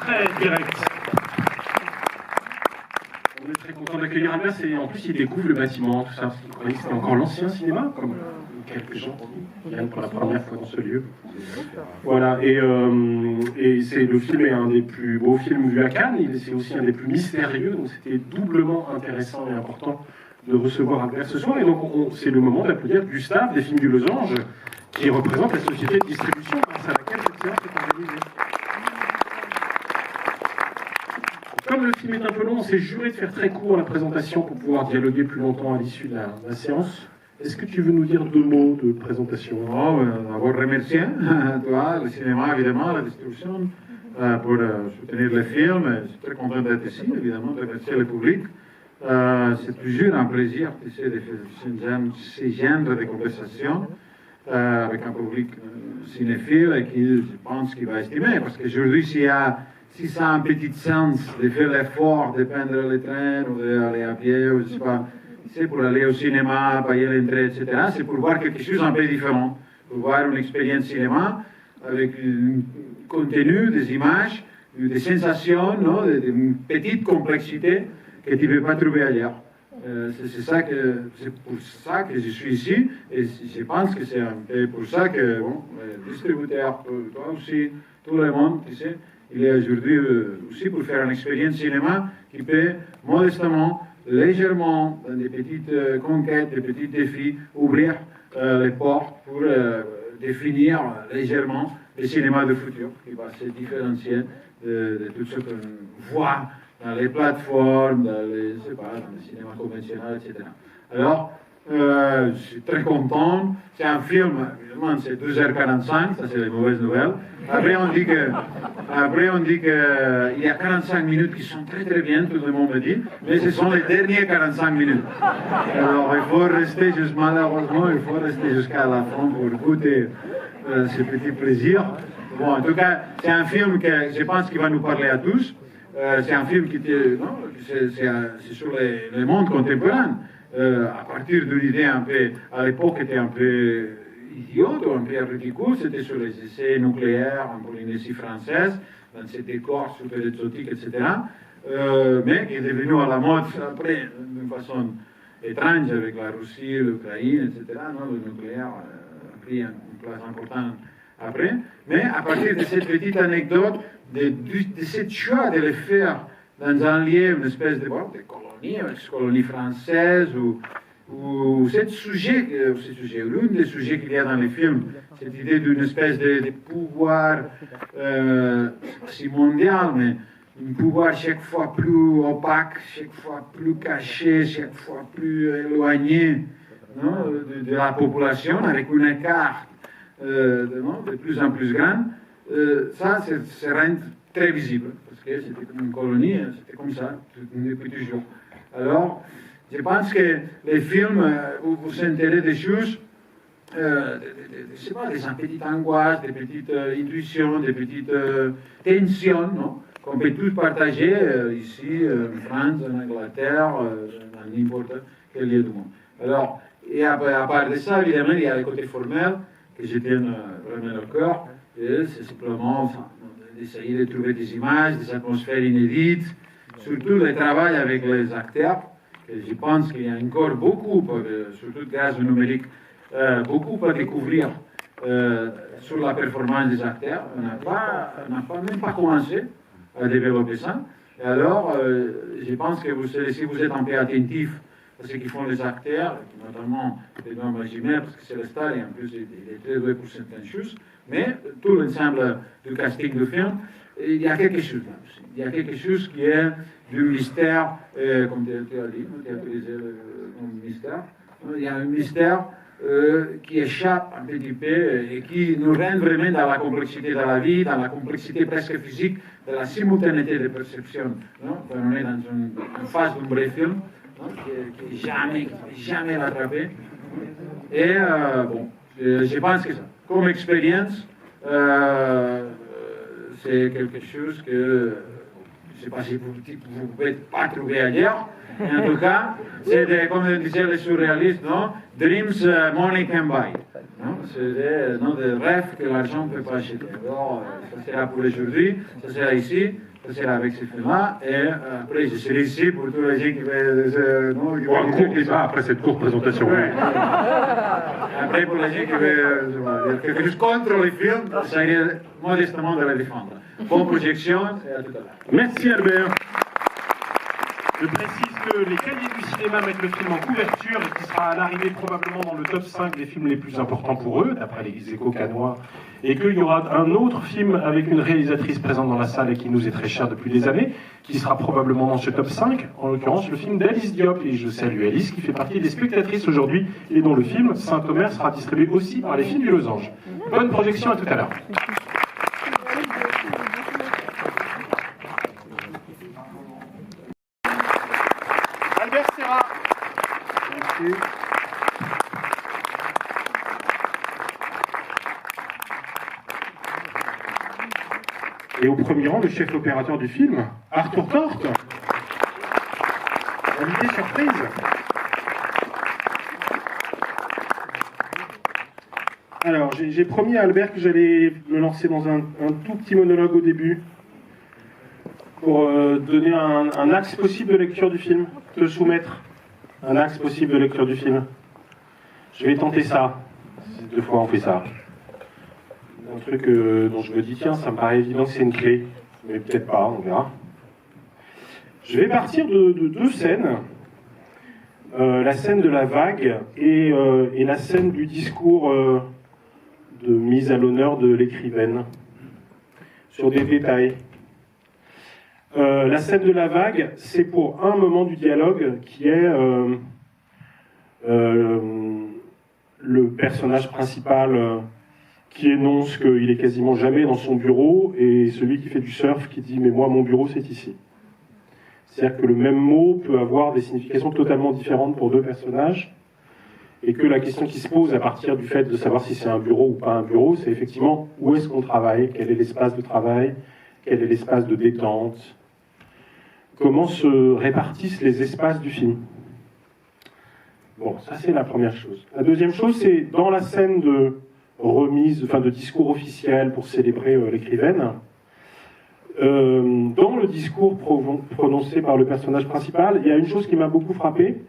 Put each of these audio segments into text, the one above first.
très direct. On est très content d'accueillir Albert, et en plus il découvre le bâtiment, tout ça, parce qu'il croyait que c'était encore l'ancien cinéma, comme quelques gens qui viennent pour la première fois dans ce lieu. Voilà, et le film est un des plus beaux films vus à Cannes, c'est aussi un des plus mystérieux, donc c'était doublement intéressant et important de recevoir Albert ce soir, et donc c'est le moment d'applaudir Gustave des Films du Losange, qui représente la société de distribution grâce à laquelle cette séance est organisée. Comme le film est un peu long, on s'est juré de faire très court la présentation pour pouvoir dialoguer plus longtemps à l'issue de la séance. Est-ce que tu veux nous dire 2 mots de présentation? D'abord remercier toi, le cinéma, évidemment, la distribution, pour soutenir le film. Je suis très content d'être ici, évidemment, de remercier le public. C'est toujours un plaisir, tu sais, de faire ce genre de conversation avec un public cinéphile et qui, je pense, qu'il va estimer. Parce qu'aujourd'hui, si ça a un petit sens de faire l'effort de prendre le train ou d'aller à pied, ou je sais pas, c'est pour aller au cinéma, payer l'entrée, etc., c'est pour voir quelque chose un peu différent, pour voir une expérience cinéma avec un contenu, des images, des sensations, non, une petite complexité que tu ne peux pas trouver ailleurs. C'est pour ça que je suis ici, et je pense que c'est un peu pour ça que bon, les distributeurs, toi aussi, tout le monde, tu sais, il est aujourd'hui aussi pour faire une expérience cinéma qui peut modestement, légèrement, dans des petites conquêtes, des petits défis, ouvrir les portes pour définir légèrement le cinéma du futur, qui va se différencier de tout ce qu'on voit dans les plateformes, dans les cinémas conventionnels, etc. Alors, je suis très content. C'est un film, évidemment, c'est 2h45, ça c'est les mauvaises nouvelles. Après, on dit qu'il y a 45 minutes qui sont très très bien, tout le monde me dit, mais ce sont les dernières 45 minutes. Alors, il faut rester malheureusement, il faut rester jusqu'à la fin pour goûter ce petit plaisir. Bon, en tout cas, c'est un film que je pense qu'il va nous parler à tous. C'est un film qui c'est sur le monde contemporain. À partir d'une idée un peu, à l'époque, était un peu idiote ou un peu ridicule, c'était sur les essais nucléaires en Polynésie française, dans ces décors super exotiques, etc. Mais qui est devenu à la mode après, d'une façon étrange, avec la Russie, l'Ukraine, etc. Non, le nucléaire a pris une place importante après. Mais à partir de cette petite anecdote, de cette choix de le faire dans un lieu, une espèce de colonie, ex-colonie française, ou ce sujet, l'un des sujets qu'il y a dans les films, cette idée d'une espèce de pouvoir, si mondial, mais un pouvoir chaque fois plus opaque, chaque fois plus caché, chaque fois plus éloigné, non, de la population, avec un écart de plus en plus grand, ça se rend très visible, parce que c'était comme une colonie, c'était comme ça, depuis toujours. Alors, je pense que les films vous s'intéressent des choses, je sais pas, des petites angoisses, des petites intuitions, des petites tensions, non, qu'on peut tous partager ici, en France, en Angleterre, dans n'importe quel lieu du monde. Alors, et à part de ça, évidemment, il y a le côté formel, que je tiens vraiment au cœur, et c'est simplement d'essayer de trouver des images, des atmosphères inédites, surtout le travail avec les acteurs, que je pense qu'il y a encore beaucoup, surtout grâce au numérique, beaucoup à découvrir sur la performance des acteurs. On n'a même pas commencé à développer ça. Et alors, je pense que si vous êtes un peu attentif à ce qu'ils font les acteurs, notamment les membres imaginaires, parce que c'est le star et en plus il est très doué pour certaines choses, mais tout l'ensemble du casting du film, il y a quelque chose là aussi. Il y a quelque chose qui est du mystère, comme tu as dit, tu as utilisé le nom mystère. Il y a un mystère qui échappe un petit peu et qui nous rend vraiment dans la complexité de la vie, dans la complexité presque physique, de la simultanéité de perception. Quand on est en face d'un vrai film, qui n'est jamais rattrapé. Et bon, je pense que ça, comme expérience, c'est quelque chose que je ne sais pas si vous ne pouvez pas trouver ailleurs, mais en tout cas, c'est comme disaient les surréalistes, non? Dreams money can buy. C'est des rêves que l'argent ne peut pas acheter. Alors, ça sera pour aujourd'hui, ça sera ici. ça sera avec ce film-là. Et après, je serai ici pour tous les gens qui veulent... Après cette courte présentation. Oui. Après, pour les gens qui veulent dire quelque chose contre les films, ça irait modestement de les défendre. Bonne projection et à tout à l'heure. Merci Albert. Je précise que les cahiers du cinéma mettent le film en couverture et qui sera à l'arrivée probablement dans le top 5 des films les plus importants pour eux, d'après les échos canois, et qu'il y aura un autre film avec une réalisatrice présente dans la salle et qui nous est très chère depuis des années, qui sera probablement dans ce top 5, en l'occurrence le film d'Alice Diop. Et je salue Alice qui fait partie des spectatrices aujourd'hui et dont le film Saint-Omer sera distribué aussi par les films du Losange. Bonne projection, à tout à l'heure. Merci. Et au premier rang, le chef opérateur du film, Arthur Torte. Invité surprise. Alors, j'ai promis à Albert que j'allais me lancer dans un tout petit monologue au début pour donner un axe possible de lecture du film, te soumettre un axe possible de lecture du film. Je vais tenter ça. 2 fois on fait ça. Un truc dont je me dis, tiens, ça me paraît évident que c'est une clé, mais peut-être pas, on verra. Je vais partir de 2 scènes. La scène de la vague et la scène du discours de mise à l'honneur de l'écrivaine, sur des détails. La scène de la vague, c'est pour un moment du dialogue qui est le personnage principal qui énonce qu'il est quasiment jamais dans son bureau, et celui qui fait du surf qui dit « mais moi, mon bureau, c'est ici ». C'est-à-dire que le même mot peut avoir des significations totalement différentes pour 2 personnages, et que la question qui se pose à partir du fait de savoir si c'est un bureau ou pas un bureau, c'est effectivement où est-ce qu'on travaille, quel est l'espace de travail, quel est l'espace de détente, comment se répartissent les espaces du film. Bon, ça c'est la première chose. La deuxième chose, c'est dans la scène de remise, enfin de discours officiel pour célébrer l'écrivaine, dans le discours prononcé par le personnage principal, il y a une chose qui m'a beaucoup frappé,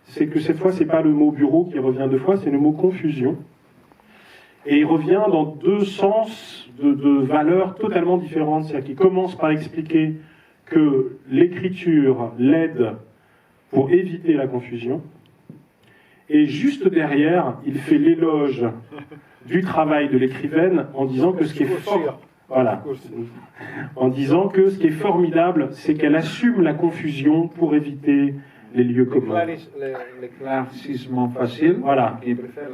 c'est que cette fois, c'est pas le mot bureau qui revient 2 fois, c'est le mot confusion. Et il revient dans 2 sens de valeurs totalement différentes. C'est-à-dire qu'il commence par expliquer que l'écriture l'aide pour éviter la confusion. Et juste derrière, il fait l'éloge du travail de l'écrivaine en disant que ce qui est fort, voilà, en disant que ce qui est formidable, c'est qu'elle assume la confusion pour éviter les lieux communs. L'éclaircissement facile, voilà. Qui préfère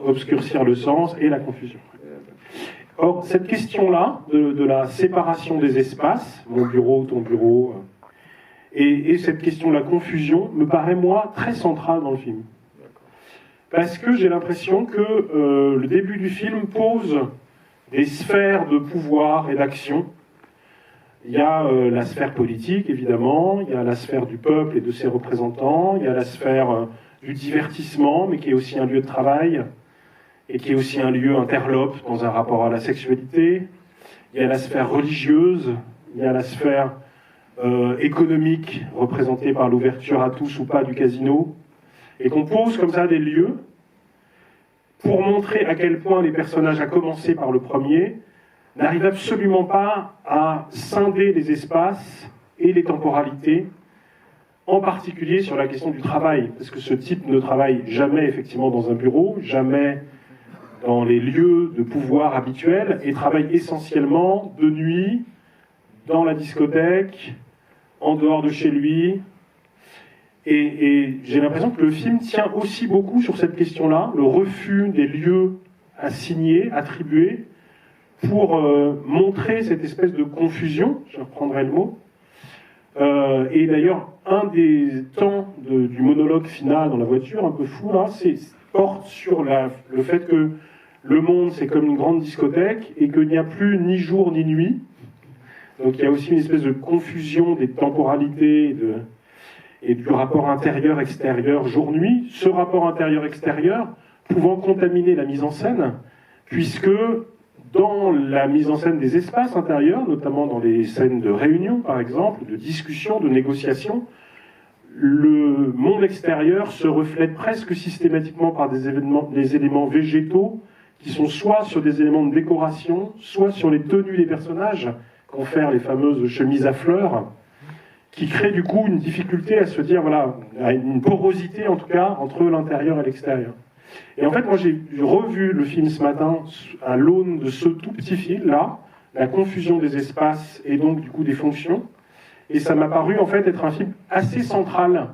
obscurcir le sens et la confusion. Or, cette question-là, de la séparation des espaces, mon bureau, ton bureau, et cette question de la confusion, me paraît, moi, très centrale dans le film. Parce que j'ai l'impression que le début du film pose des sphères de pouvoir et d'action. Il y a la sphère politique, évidemment, il y a la sphère du peuple et de ses représentants, il y a la sphère du divertissement, mais qui est aussi un lieu de travail, et qui est aussi un lieu interlope dans un rapport à la sexualité. Il y a la sphère religieuse, il y a la sphère économique, représentée par l'ouverture à tous ou pas du casino, et qu'on pose comme ça des lieux pour montrer à quel point les personnages, à commencer par le premier, n'arrivent absolument pas à scinder les espaces et les temporalités, en particulier sur la question du travail, parce que ce type ne travaille jamais effectivement dans un bureau, jamais dans les lieux de pouvoir habituels, et travaille essentiellement de nuit, dans la discothèque, en dehors de chez lui. Et j'ai l'impression que le film tient aussi beaucoup sur cette question-là, le refus des lieux assignés, attribués, pour montrer cette espèce de confusion, je reprendrai le mot. Et d'ailleurs, un des temps du monologue final dans la voiture, un peu fou, là, porte sur le fait que le monde, c'est comme une grande discothèque, et qu'il n'y a plus ni jour ni nuit. Donc il y a aussi une espèce de confusion des temporalités et du rapport intérieur-extérieur jour-nuit. Ce rapport intérieur-extérieur pouvant contaminer la mise en scène, puisque dans la mise en scène des espaces intérieurs, notamment dans les scènes de réunion, par exemple, de discussion, de négociation, le monde extérieur se reflète presque systématiquement par des éléments végétaux qui sont soit sur des éléments de décoration, soit sur les tenues des personnages, confèrent les fameuses chemises à fleurs, qui créent du coup une difficulté à se dire, voilà, une porosité en tout cas entre l'intérieur et l'extérieur. Et en fait, moi j'ai revu le film ce matin à l'aune de ce tout petit fil-là, la confusion des espaces et donc du coup des fonctions, et ça m'a paru en fait être un film assez central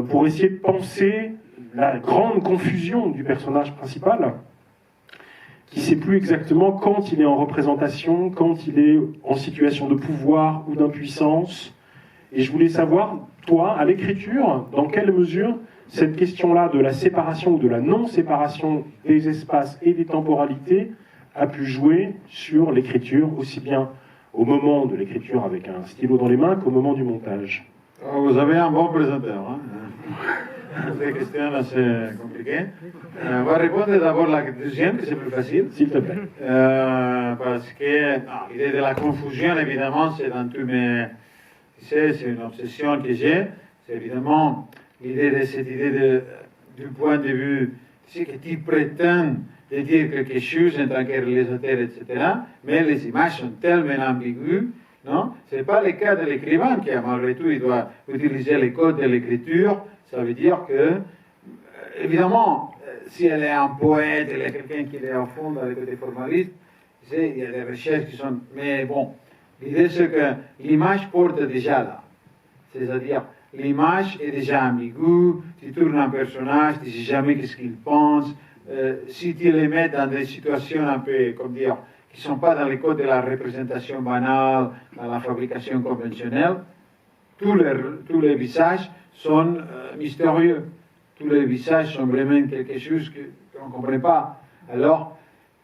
pour essayer de penser la grande confusion du personnage principal, qui ne sait plus exactement quand il est en représentation, quand il est en situation de pouvoir ou d'impuissance. Et je voulais savoir, toi, à l'écriture, dans quelle mesure cette question-là de la séparation ou de la non-séparation des espaces et des temporalités a pu jouer sur l'écriture, aussi bien au moment de l'écriture avec un stylo dans les mains qu'au moment du montage. Vous avez un bon présentateur. Hein? Des questions assez compliquées. On va répondre d'abord à la deuxième, que c'est plus facile. S'il te plaît. Parce que l'idée de la confusion, évidemment, c'est dans tous mes... Tu sais, c'est une obsession que j'ai. C'est évidemment l'idée de cette idée du point de vue, tu sais, que tu prétends de dire quelque chose en tant que réalisateur, etc. Mais les images sont tellement ambiguës. Non, ce n'est pas le cas de l'écrivain qui, malgré tout, il doit utiliser les codes de l'écriture. Ça veut dire que, évidemment, si elle est un poète, elle est quelqu'un qui est au fond dans le côté formaliste, tu sais, il y a des recherches qui sont... Mais bon, l'idée c'est que l'image porte déjà là. C'est-à-dire, l'image est déjà ambiguë, tu tournes un personnage, tu ne sais jamais qu'est-ce qu'il pense. Si tu les mets dans des situations un peu, comme dire, qui ne sont pas dans les codes de la représentation banale, dans la fabrication conventionnelle, tous les visages sont mystérieux. Tous les visages sont vraiment quelque chose qu'on ne comprend pas. Alors,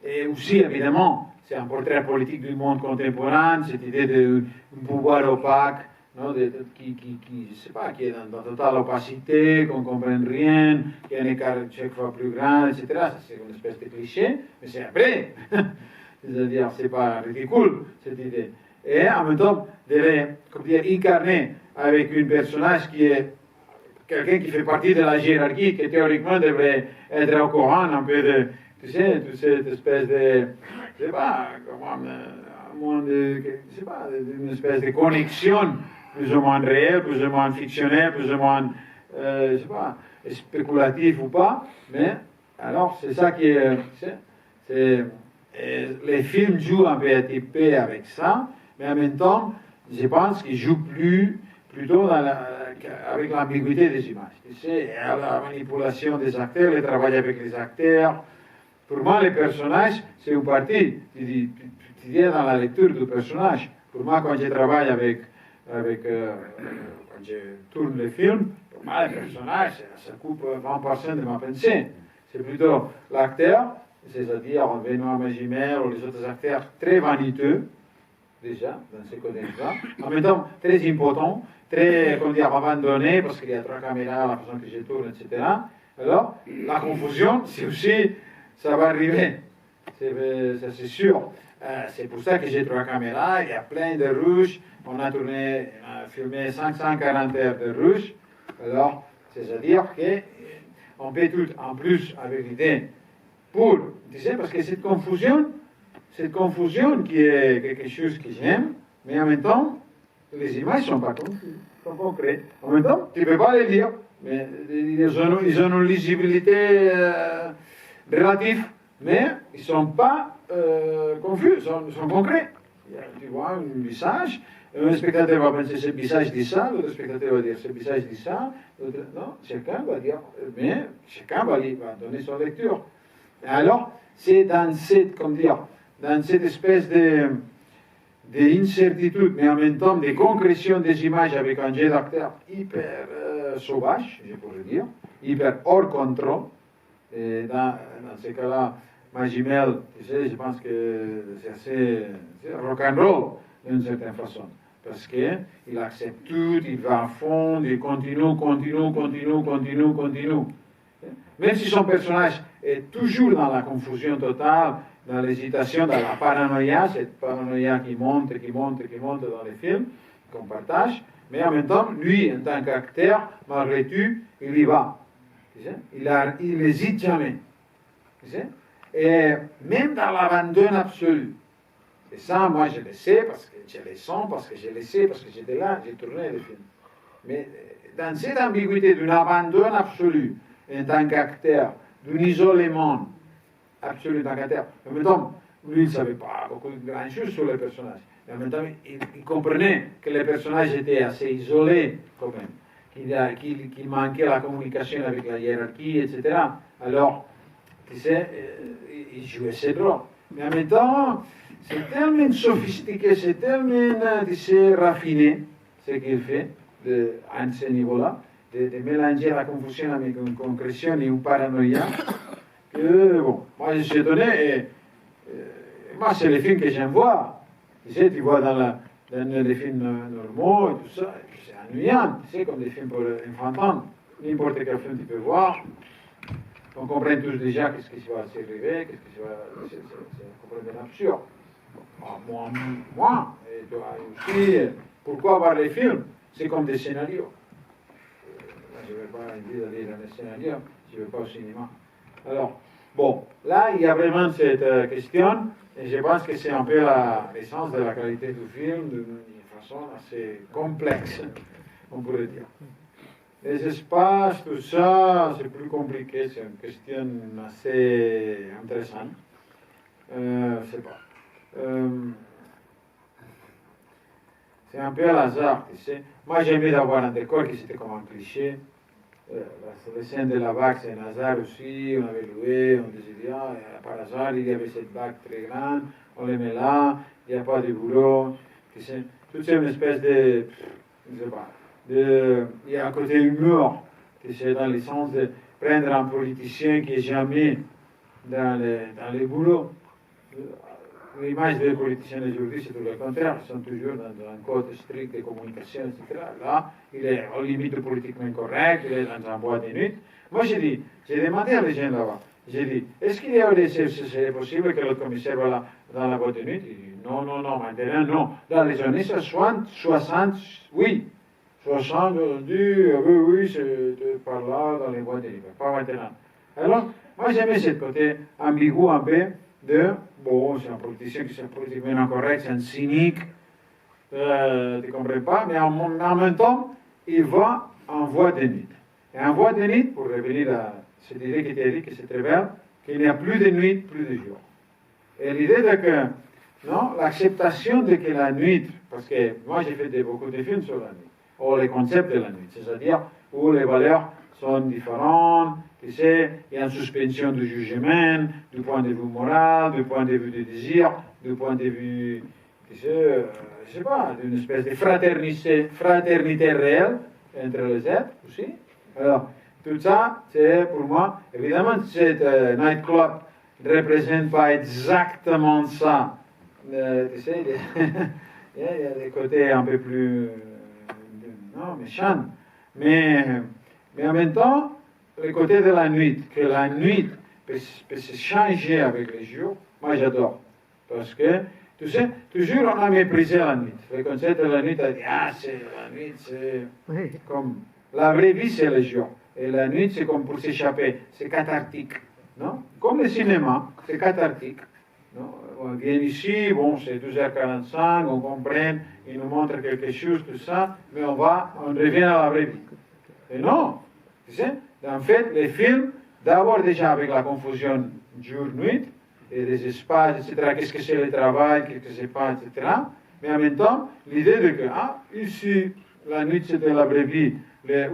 et aussi, évidemment, c'est un portrait politique du monde contemporain, cette idée d'un pouvoir opaque, non, qui je sais pas, qui est dans totale opacité, qu'on ne comprend rien, qui a un écart chaque fois plus grand, etc. Ça, c'est une espèce de cliché, mais c'est après. C'est-à-dire, c'est pas ridicule, cette idée. Et en même temps, incarner avec un personnage qui est quelqu'un qui fait partie de la hiérarchie, qui théoriquement devrait être au courant un peu de, tu sais, toute cette espèce de, je sais pas, je sais pas, une espèce de connexion plus ou moins réelle, plus ou moins fictionnelle, plus ou moins, je sais pas, spéculative ou pas, mais alors c'est ça qui est, les films jouent un petit peu avec ça, mais en même temps, je pense qu'ils jouent plutôt avec l'ambiguïté des images. Tu sais, la manipulation des acteurs, le travail avec les acteurs. Pour moi, les personnages, c'est une partie. Tu dis dans la lecture du personnage. Pour moi, quand je travaille quand je tourne les films, pour moi, les personnages, ça coupe 20% de ma pensée. C'est plutôt l'acteur, c'est-à-dire Benoît Magimel ou les autres acteurs très vaniteux, déjà, dans ce contexte-là. En même temps, très important, très, comment dire, abandonné, parce qu'il y a 3 caméras, la façon que je tourne, etc. Alors, la confusion, c'est aussi, ça va arriver, ça c'est sûr. C'est pour ça que j'ai 3 caméras, il y a plein de rushs, on a filmé 540 heures de rush. Alors, c'est-à-dire qu'on peut tout, en plus, avec l'idée, tu sais, parce que cette confusion qui est quelque chose que j'aime, mais en même temps, les images ne sont pas concrètes. En même temps, tu ne peux pas les dire, mais ils ont une lisibilité relative, mais ils ne sont pas confus, ils sont concrets. Tu vois un visage, un spectateur va penser ce visage dit ça, l'autre spectateur va dire ce visage dit ça, non, chacun va dire, mais chacun va donner son lecture. Alors, c'est dans cette espèce d'incertitude, mais en même temps de concrétion des images avec un jeu d'acteur hyper sauvage, je pourrais dire, hyper hors contrôle. Et dans ce cas-là, Magimel, tu sais, je pense que c'est assez rock'n'roll d'une certaine façon. Parce qu'il accepte tout, il va à fond, il continue. Même si son personnage est toujours dans la confusion totale, dans l'hésitation, dans la paranoïa, cette paranoïa qui monte dans les films, qu'on partage, mais en même temps, lui, en tant qu'acteur, malgré tout, il y va. Il n'hésite jamais. Et même dans l'abandon absolu. Et ça, moi, je le sais, parce que je le sens, parce que je le sais, parce que j'étais là, j'ai tourné le film. Mais dans cette ambiguïté d'un abandon absolu, en tant qu'acteur, d'un isolement absolu en tant qu'acteur, en même temps, lui, il ne savait pas beaucoup de grandes choses sur les personnages. Mais en même temps, il comprenait que les personnages étaient assez isolés, quand même, qu'il manquait la communication avec la hiérarchie, etc. Alors, tu sais, il jouait ses rôles. Mais en même temps, c'est tellement sophistiqué, c'est tellement, tu sais, raffiné, ce qu'il fait à ce niveau-là, de mélanger la confusion avec une concrétion et une paranoïa, que, bon, moi je suis étonné, et moi c'est les films que j'aime voir. Tu sais, tu vois dans les films normaux et tout ça, c'est ennuyant, tu sais, comme des films pour enfants. N'importe quel film tu peux voir. On comprend tous déjà qu'est-ce qui va s'arriver, qu'est-ce qui va. C'est complètement absurde. Moi, et toi aussi, pourquoi voir les films? C'est comme des scénarios. Je ne vais pas envie d'aller dans les scénarios, je ne vais pas au cinéma. Alors, bon, là, il y a vraiment cette question, et je pense que c'est un peu l'essence de la qualité du film, d'une façon assez complexe, on pourrait dire. Les espaces, tout ça, c'est plus compliqué, c'est une question assez intéressante. Je ne sais pas. C'est un peu à hasard, tu sais. Moi, j'aimais d'avoir un décor qui c'était comme un cliché. La scène de la vague, c'est un hasard aussi. On avait loué, on disait, par hasard, il y avait cette vague très grande, on les met là, il n'y a pas de boulot. Tu sais, tout c'est une espèce de. Je ne sais pas. Il y a un côté humour, tu sais, dans le sens de prendre un politicien qui n'est jamais dans les boulots. L'image des politiciens d'aujourd'hui, c'est tout le contraire. Ils sont toujours dans un code strict de communication, etc. Là, il est aux limites politiquement correct, il est dans un boîte de nuit. Moi, j'ai demandé à les gens là-bas, j'ai dit, est-ce qu'il y a c'est possible que le commissaire va dans la boîte de nuit? Il dit, non, maintenant, non. Dans les années 60, oui. 60, on dit, oui, c'est par là, dans les boîtes de nuit, pas maintenant. Alors, moi, j'aimais ce côté ambigu un peu bon, c'est un politicien qui est politiquement incorrect, c'est un cynique, tu ne comprends pas, mais en même temps, il va en voie de nuit. Et en voie de nuit, pour revenir à cette idée qui t'a dit, que c'est très belle, qu'il n'y a plus de nuit, plus de jour. Et l'idée de que, non, l'acceptation de que la nuit, parce que moi j'ai fait beaucoup de films sur la nuit, ou les concepts de la nuit, c'est-à-dire où les valeurs sont différentes, tu sais, il y a une suspension du jugement, du point de vue moral, du point de vue du désir, du point de vue, tu sais, je ne sais pas, d'une espèce de fraternité réelle entre les êtres aussi. Alors, tout ça, c'est pour moi, évidemment, cette nightclub ne représente pas exactement ça. Tu sais, il y a des côtés un peu plus méchants. Mais en même temps, le côté de la nuit, que la nuit peut se changer avec les jours, moi j'adore. Parce que, tu sais, toujours on a méprisé la nuit. Le concept de la nuit, on a dit, c'est la nuit, c'est comme. La vraie vie, c'est le jour. Et la nuit, c'est comme pour s'échapper. C'est cathartique. Non? Comme le cinéma, c'est cathartique. Non? On vient ici, bon, c'est 12h45, on comprend, il nous montre quelque chose, tout ça, mais on revient à la vraie vie. Et non, tu sais, en fait, les films, d'abord déjà avec la confusion jour-nuit, et des espaces, etc., qu'est-ce que c'est le travail, qu'est-ce que c'est pas, etc., mais en même temps, l'idée de que, ici, la nuit, c'était la vraie vie,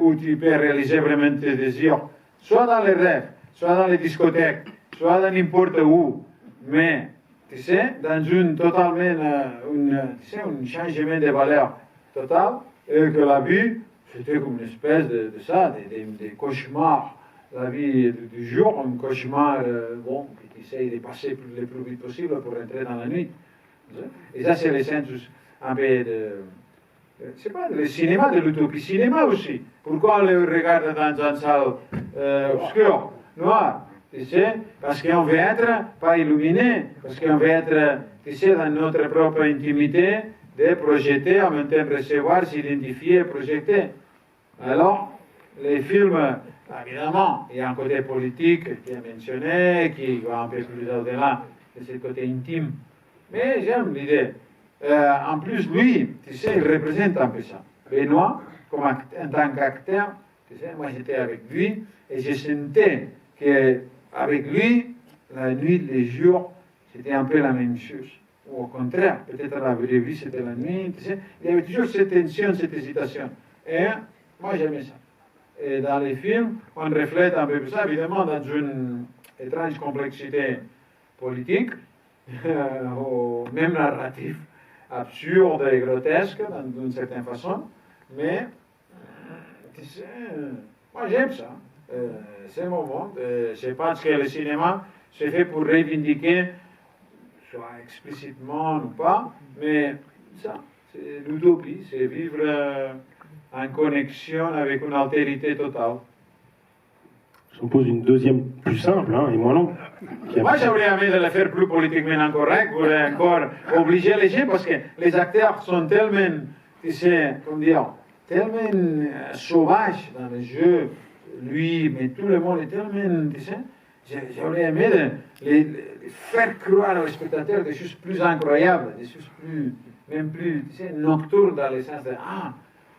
où tu peux réaliser vraiment tes désirs, soit dans les rêves, soit dans les discothèques, soit dans n'importe où, mais, tu sais, dans une totalement, un changement de valeur total, et que la vie, c'était comme une espèce de ça, des cauchemars. La vie du jour, un cauchemar, bon, qui essaye de passer le plus vite possible pour entrer dans la nuit. Et ça, c'est l'essence un peu c'est pas le cinéma, de l'utopie cinéma aussi. Pourquoi on le regarde dans une salle obscure, noire? tu sais, parce qu'on veut être pas illuminé, parce qu'on veut être, tu sais, dans notre propre intimité, de projeter, en même temps recevoir, s'identifier, projeter. Alors, les films, évidemment, il y a un côté politique qui est mentionné, qui va un peu plus au-delà de ce côté intime. Mais j'aime l'idée. En plus, lui, tu sais, il représente un peu ça. Benoît, comme en tant qu'acteur, tu sais, moi j'étais avec lui et je sentais qu'avec lui, la nuit, les jours, c'était un peu la même chose. Ou au contraire, peut-être la vraie vie c'était la nuit, tu sais. Il y avait toujours cette tension, cette hésitation. Et moi j'aimais ça. Et dans les films, on reflète un peu ça, évidemment, dans une étrange complexité politique, ou même narrative, absurde et grotesque, d'une certaine façon. Mais, tu sais, moi j'aime ça. C'est mon monde. Je pense que le cinéma, c'est fait pour revendiquer, soit explicitement ou pas, mais ça, c'est l'utopie, c'est vivre en connexion avec une altérité totale. Je vous pose une deuxième plus simple et moins longue. Moi, j'aurais aimé de le faire plus politiquement correct, pour encore obliger les gens, parce que les acteurs sont tellement, tu sais, comment dire, tellement sauvages dans le jeu, lui, mais tout le monde est tellement, tu sais, j'aurais aimé de faire croire aux spectateurs des choses plus incroyables, des choses plus, même plus, tu sais, nocturnes dans le sens de,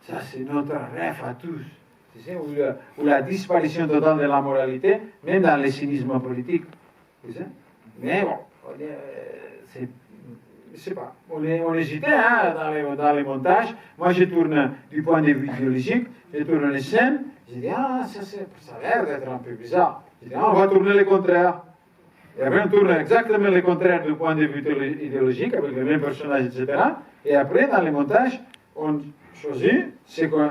ça c'est notre rêve à tous. Tu sais, ou la disparition totale de la moralité, même dans le cynisme politique. Tu sais. Mais bon, je sais pas, on hésitait dans les montages. Moi, je tourne du point de vue idéologique, je tourne les scènes, je dis, ça a l'air d'être un peu bizarre. Je dis, on va tourner le contraire. Et après, on tourne exactement le contraire du point de vue idéologique, avec le même personnage, etc. Et après, dans les montages, on choisit ce qu'on...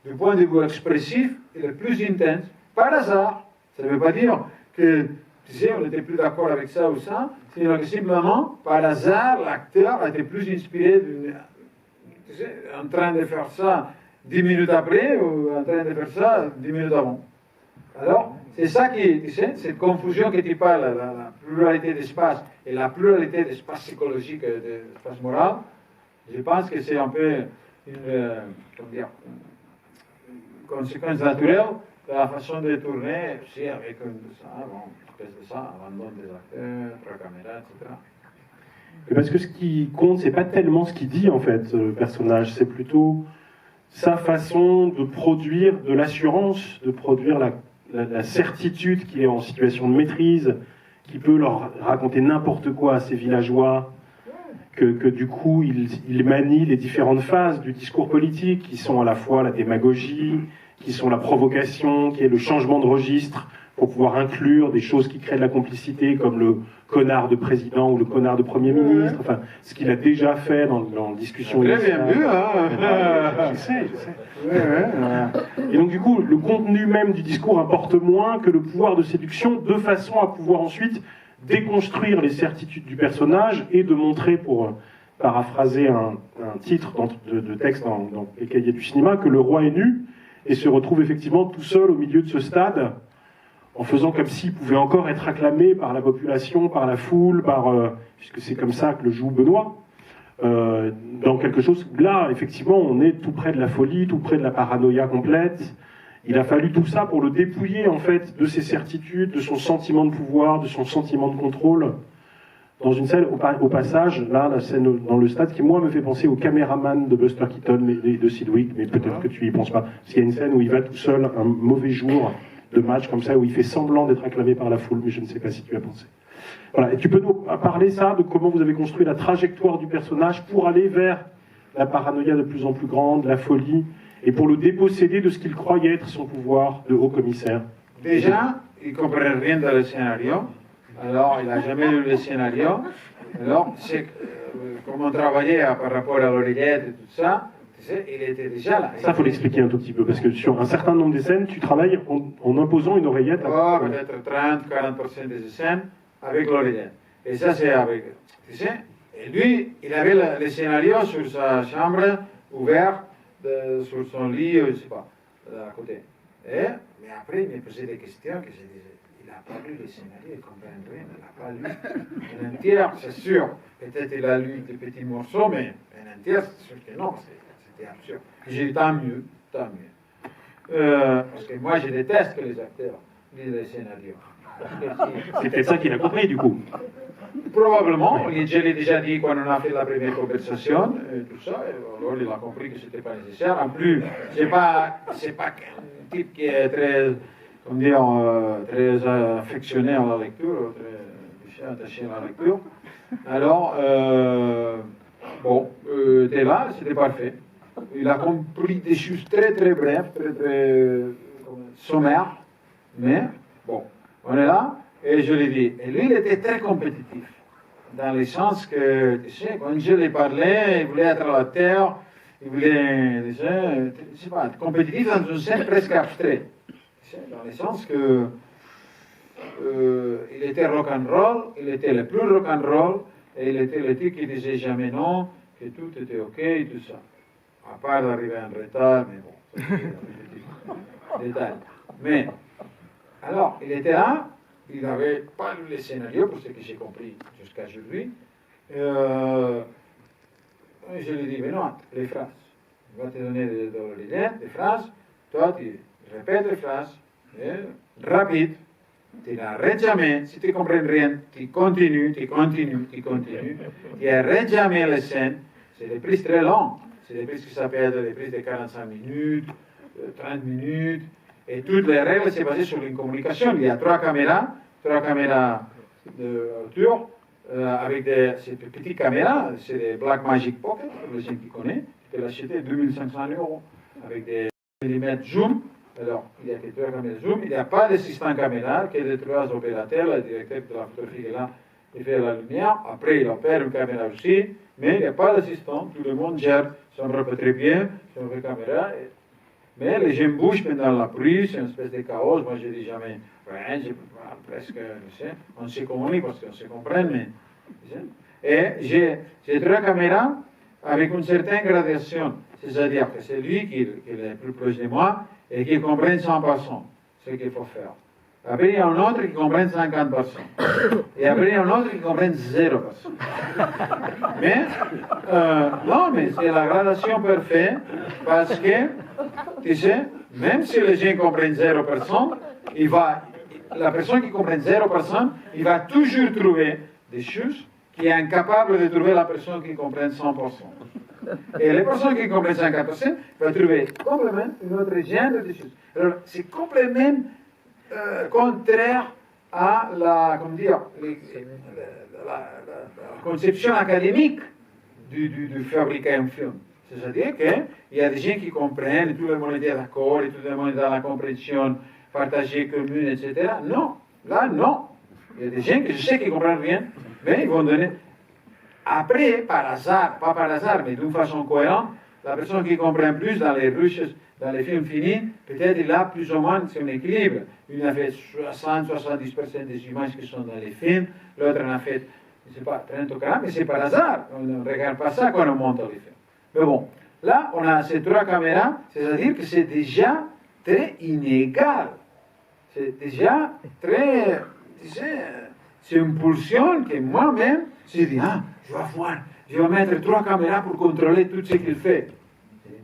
Du point de vue expressif, il est plus intense, par hasard. Ça ne veut pas dire que, tu sais, on n'était plus d'accord avec ça ou ça, sinon que simplement, par hasard, l'acteur a été plus inspiré, tu sais, en train de faire ça 10 minutes après ou en train de faire ça 10 minutes avant. Alors, c'est ça qui, tu sais, cette confusion que tu parles, la pluralité d'espace et la pluralité d'espace psychologique et d'espace moral, je pense que c'est un peu comment dire, conséquence naturelle de la façon de tourner, aussi avec une espèce de ça, abandon des acteurs, 3 caméras, etc. Parce que ce qui compte, c'est pas tellement ce qu'il dit en fait, le personnage, c'est plutôt sa façon de produire de l'assurance, de produire la certitude qu'il est en situation de maîtrise, qui peut leur raconter n'importe quoi à ses villageois, que du coup il manie les différentes phases du discours politique, qui sont à la fois la démagogie, qui sont la provocation, qui est le changement de registre pour pouvoir inclure des choses qui créent de la complicité, comme le connard de président ou le connard de premier ministre, enfin, ce qu'il a déjà fait dans discussion initiale. Très bien vu, hein. Je sais. Et donc du coup, le contenu même du discours importe moins que le pouvoir de séduction, de façon à pouvoir ensuite déconstruire les certitudes du personnage et de montrer, pour paraphraser un titre de texte dans les cahiers du cinéma, que le roi est nu et se retrouve effectivement tout seul au milieu de ce stade, en faisant comme s'il pouvait encore être acclamé par la population, par la foule, puisque c'est comme ça que le joue Benoît, dans quelque chose, là, effectivement, on est tout près de la folie, tout près de la paranoïa complète. Il a fallu tout ça pour le dépouiller, en fait, de ses certitudes, de son sentiment de pouvoir, de son sentiment de contrôle. Dans une scène, au passage, là, la scène dans le stade, qui, moi, me fait penser au caméraman de Buster Keaton et de Sidwick, mais peut-être que tu y penses pas. Parce qu'il y a une scène où il va tout seul, un mauvais jour de match, comme ça, où il fait semblant d'être acclamé par la foule, mais je ne sais pas si tu as pensé. Voilà. Et tu peux nous parler, ça, de comment vous avez construit la trajectoire du personnage pour aller vers la paranoïa de plus en plus grande, la folie, et pour le déposséder de ce qu'il croyait être son pouvoir de haut-commissaire. Déjà, il ne comprenait rien dans le scénario. Alors, il n'a jamais lu le scénario. Alors, comme on travaillait par rapport à l'oreillette et tout ça, tu sais, il était déjà là. Ça, il faut l'expliquer un tout petit peu, parce que sur un certain nombre de scènes, tu travailles en imposant une oreillette. Peut-être 30-40% des scènes avec l'oreillette. Et ça, c'est avec... Tu sais, et lui, il avait le scénario sur sa chambre, ouvert, sur son lit, je ne sais pas, à côté. Mais après, il me posait des questions que je disais, il n'a pas lu les scénarios, il ne comprend rien, il n'a pas lu. Un entier, c'est sûr. Peut-être il a lu des petits morceaux, mais un entier, c'est sûr que non, c'était absurde. J'ai dit tant mieux, tant mieux. Parce que moi, je déteste que les acteurs lisent les scénarios. C'est peut-être ça qu'il a compris, du coup. Probablement, je l'ai déjà dit quand on a fait la première conversation, tout ça, alors il a compris que ce n'était pas nécessaire. En plus, c'est pas un type qui est très, comment dire, très affectionné à la lecture, très attaché à la lecture. Alors, bon, t'es là, c'était parfait. Il a compris des choses très très brèves, très très sommaires, mais bon, on est là, et je l'ai dit. Et lui, il était très compétitif, dans le sens que, tu sais, quand je lui parlais, il voulait être à la terre, il voulait, tu sais, je sais pas, compétitif dans un sens presque abstrait. Tu sais, dans le sens que il était rock'n'roll, il était le plus rock'n'roll, et il était le type qui disait jamais non, que tout était ok, et tout ça. À part d'arriver en retard, mais bon, c'est un détail. Mais, alors, il était là, il n'avait pas lu les scénarios, pour ce que j'ai compris jusqu'à aujourd'hui. Je lui ai dit, mais non, les phrases. Il va te donner des phrases, toi tu répètes les phrases, rapide, tu n'arrêtes jamais, si tu ne comprends rien, tu continues, tu n'arrêtes jamais les scènes, c'est des prises très longues. C'est des prises qui s'appellent des prises de 45 minutes, 30 minutes, et toutes les règles, c'est basé sur une communication. Il y a trois caméras de hauteur, avec ces petites caméras, c'est des Blackmagic Pocket, pour les gens qui connaissent, tu peux l'acheter 2500 €, avec des millimètres zoom. Alors, il y a que trois caméras zoom, il n'y a pas d'assistant caméra, que les trois opérateurs, le directeur de la photographie est là, il fait la lumière, après il opère une caméra aussi, mais il n'y a pas d'assistant, tout le monde gère son repas très bien, son vraie caméra, mais les gens bougent pendant la pluie, c'est une espèce de chaos, moi je dis jamais rien, presque, tu sais, on se communique parce qu'on se comprend, mais, et j'ai trois caméras avec une certaine gradation, c'est-à-dire que c'est lui qui est le plus proche de moi et qui comprend 100% ce qu'il faut faire. Après, il y a un autre qui comprend 50%. Et après, il y a un autre qui comprend 0%. Mais, non, mais c'est la gradation parfaite parce que, tu sais, même si les gens comprennent 0%, la personne qui comprend 0%, il va toujours trouver des choses qui est incapable de trouver la personne qui comprend 100%. Et les personnes qui comprennent 50% vont trouver complètement une autre genre de choses. Alors, c'est complètement contraire à la conception académique de fabriquer un film. C'est-à-dire qu'il y a des gens qui comprennent, tout le monde est d'accord, et tout le monde est dans la compréhension partagée, commune, etc. Non, là, non. Il y a des gens que je sais qui ne comprennent rien, mais ils vont donner. Après, par hasard, pas par hasard, mais d'une façon cohérente, la personne qui comprend plus dans les ruches, dans les films finis, peut-être il a plus ou moins son équilibre. Une a fait 60-70% des images qui sont dans les films, l'autre en a fait, je ne sais pas, 30 ou 40, mais c'est par hasard. On ne regarde pas ça quand on monte les films. Mais bon, là, on a ces trois caméras, c'est-à-dire que c'est déjà très inégal. C'est déjà très, tu sais, c'est une pulsion que moi-même, j'ai dit, je vais mettre trois caméras pour contrôler tout ce qu'il fait.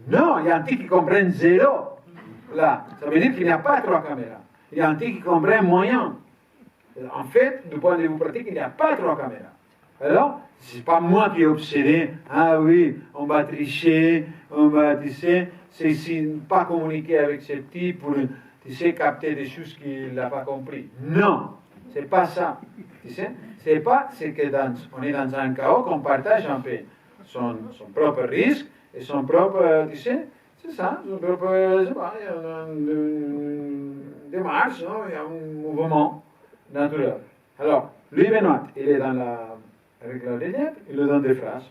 Non, il y a un type qui comprend 0. Là, ça veut dire qu'il n'y a pas trois caméras. Il y a un type qui comprend moyen. En fait, du point de vue pratique, il n'y a pas trois caméras. Alors, ce n'est pas moi qui ai obsédé. Ah oui, on va tricher, on va, tu sais, pas communiquer avec ce type pour, tu sais, capter des choses qu'il n'a pas compris. Non, ce n'est pas ça. Tu sais, c'est pas ce que on est dans un chaos qu'on partage un peu son propre risque et son propre, tu sais, c'est ça, son propre, je sais pas, il y a une démarche, non? Il y a un mouvement naturel. Alors, lui, Benoît, il est avec la lunette, il lui donne des phrases,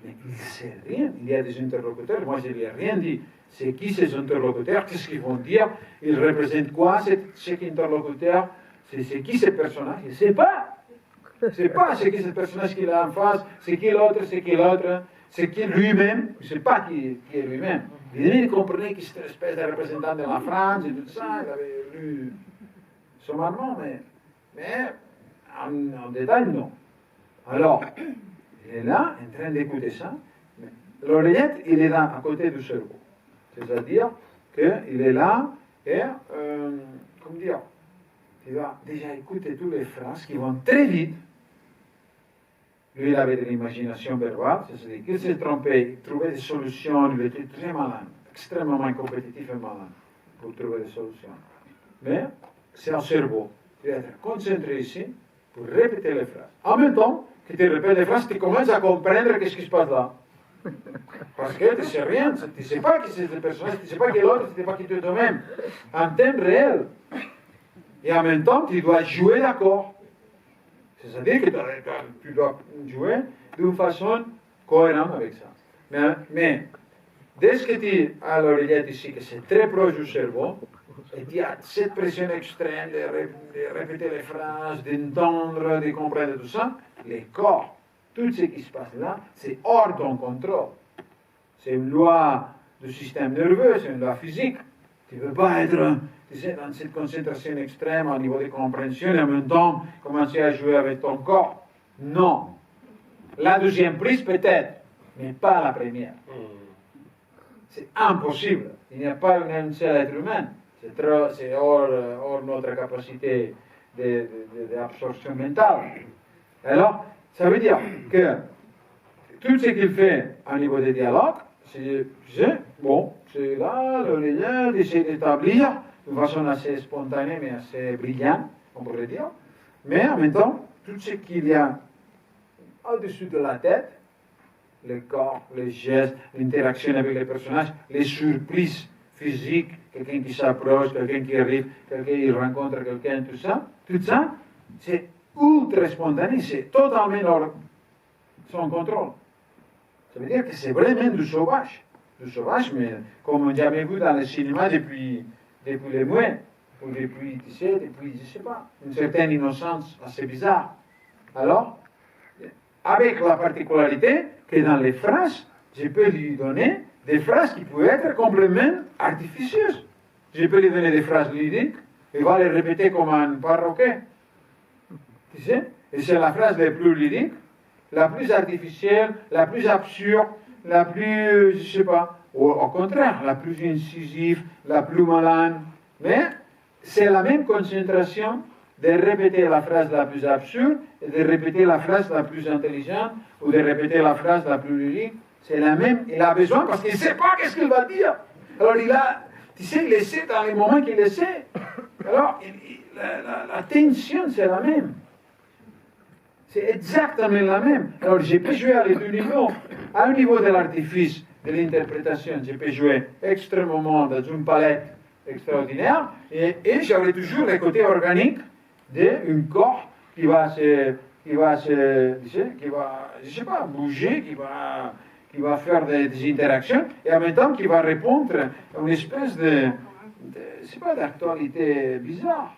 mais il ne sait rien. Il y a des interlocuteurs, moi je ne lui ai rien dit. C'est qui ces interlocuteurs? Qu'est-ce qu'ils vont dire? Ils représentent quoi, cet interlocuteur? C'est qui ce personnage? Il ne sait pas. Je ne sais pas c'est qui ce personnage qu'il a en face, c'est qui l'autre, c'est qui lui-même, je ne sais pas qui est lui-même. Il comprenait qu'il était une espèce de représentant de la France et tout ça, il avait lu sommairement, mais en détail, non. Alors, il est là, en train d'écouter ça. L'oreillette, il est là, à côté du cerveau. C'est-à-dire qu'il est là et, comment dire, il va déjà écouter toutes les phrases qui vont très vite. Lui, il avait de l'imagination verbale, c'est-à-dire qu'il s'est trompé, il trouvait des solutions, il était très malin, extrêmement compétitif et malin pour trouver des solutions. Mais c'est un cerveau. Tu dois être concentré ici pour répéter les phrases. En même temps que tu répètes les phrases, tu commences à comprendre ce qui se passe là. Parce que tu ne sais rien, tu ne sais pas qui c'est ce personnage, tu ne sais pas qui est l'autre, tu ne sais pas qui tu es toi-même. En temps réel. Et en même temps, tu dois jouer d'accord. C'est-à-dire que tu dois jouer d'une façon cohérente avec ça. Mais dès que tu as l'oreillette ici, que c'est très proche du cerveau, et tu as cette pression extrême de répéter les phrases, d'entendre, de comprendre tout ça, le corps, tout ce qui se passe là, c'est hors ton contrôle. C'est une loi du système nerveux, c'est une loi physique. Tu ne peux pas être, tu sais, dans cette concentration extrême au niveau de compréhension et en même temps commencer à jouer avec ton corps. Non. La deuxième prise peut-être, mais pas la première. C'est impossible. Il n'y a pas un seul être humain. C'est hors notre capacité d'absorption mentale. Alors, ça veut dire que tout ce qu'il fait au niveau des dialogues, c'est là, l'oreillette, d'essayer d'établir de façon assez spontanée, mais assez brillante, on pourrait dire. Mais en même temps, tout ce qu'il y a au-dessus de la tête, le corps, les gestes, l'interaction avec les personnages, les surprises physiques, quelqu'un qui s'approche, quelqu'un qui arrive, quelqu'un qui rencontre quelqu'un, tout ça, c'est ultra spontané, c'est totalement hors son contrôle. Ça veut dire que c'est vraiment du sauvage. Du sauvage, mais comme on jamais vu dans le cinéma depuis les mois, ou depuis, tu sais, je sais pas, une certaine innocence assez bizarre. Alors, avec la particularité que dans les phrases, je peux lui donner des phrases qui peuvent être complètement artificieuses. Je peux lui donner des phrases lyriques, il va les répéter comme un perroquet. Tu sais? Et c'est la phrase la plus lyrique, la plus artificielle, la plus absurde, la plus, je sais pas, ou au contraire, la plus incisive, la plus malin. Mais c'est la même concentration de répéter la phrase la plus absurde et de répéter la phrase la plus intelligente ou de répéter la phrase la plus lyrique. C'est la même, il a besoin parce qu'il ne sait pas qu'est-ce qu'il va dire. Alors tu sais, il essaie dans les moments qu'il essaie. Alors, la tension, c'est la même. C'est exactement la même. Alors, je peux jouer à les deux niveaux. À un niveau de l'artifice, de l'interprétation, je peux jouer extrêmement dans une palette extraordinaire et j'aurai toujours le côté organique d'un corps qui va, je sais pas, bouger, qui va faire des interactions et en même temps qui va répondre à une espèce de je sais pas, d'actualité bizarre.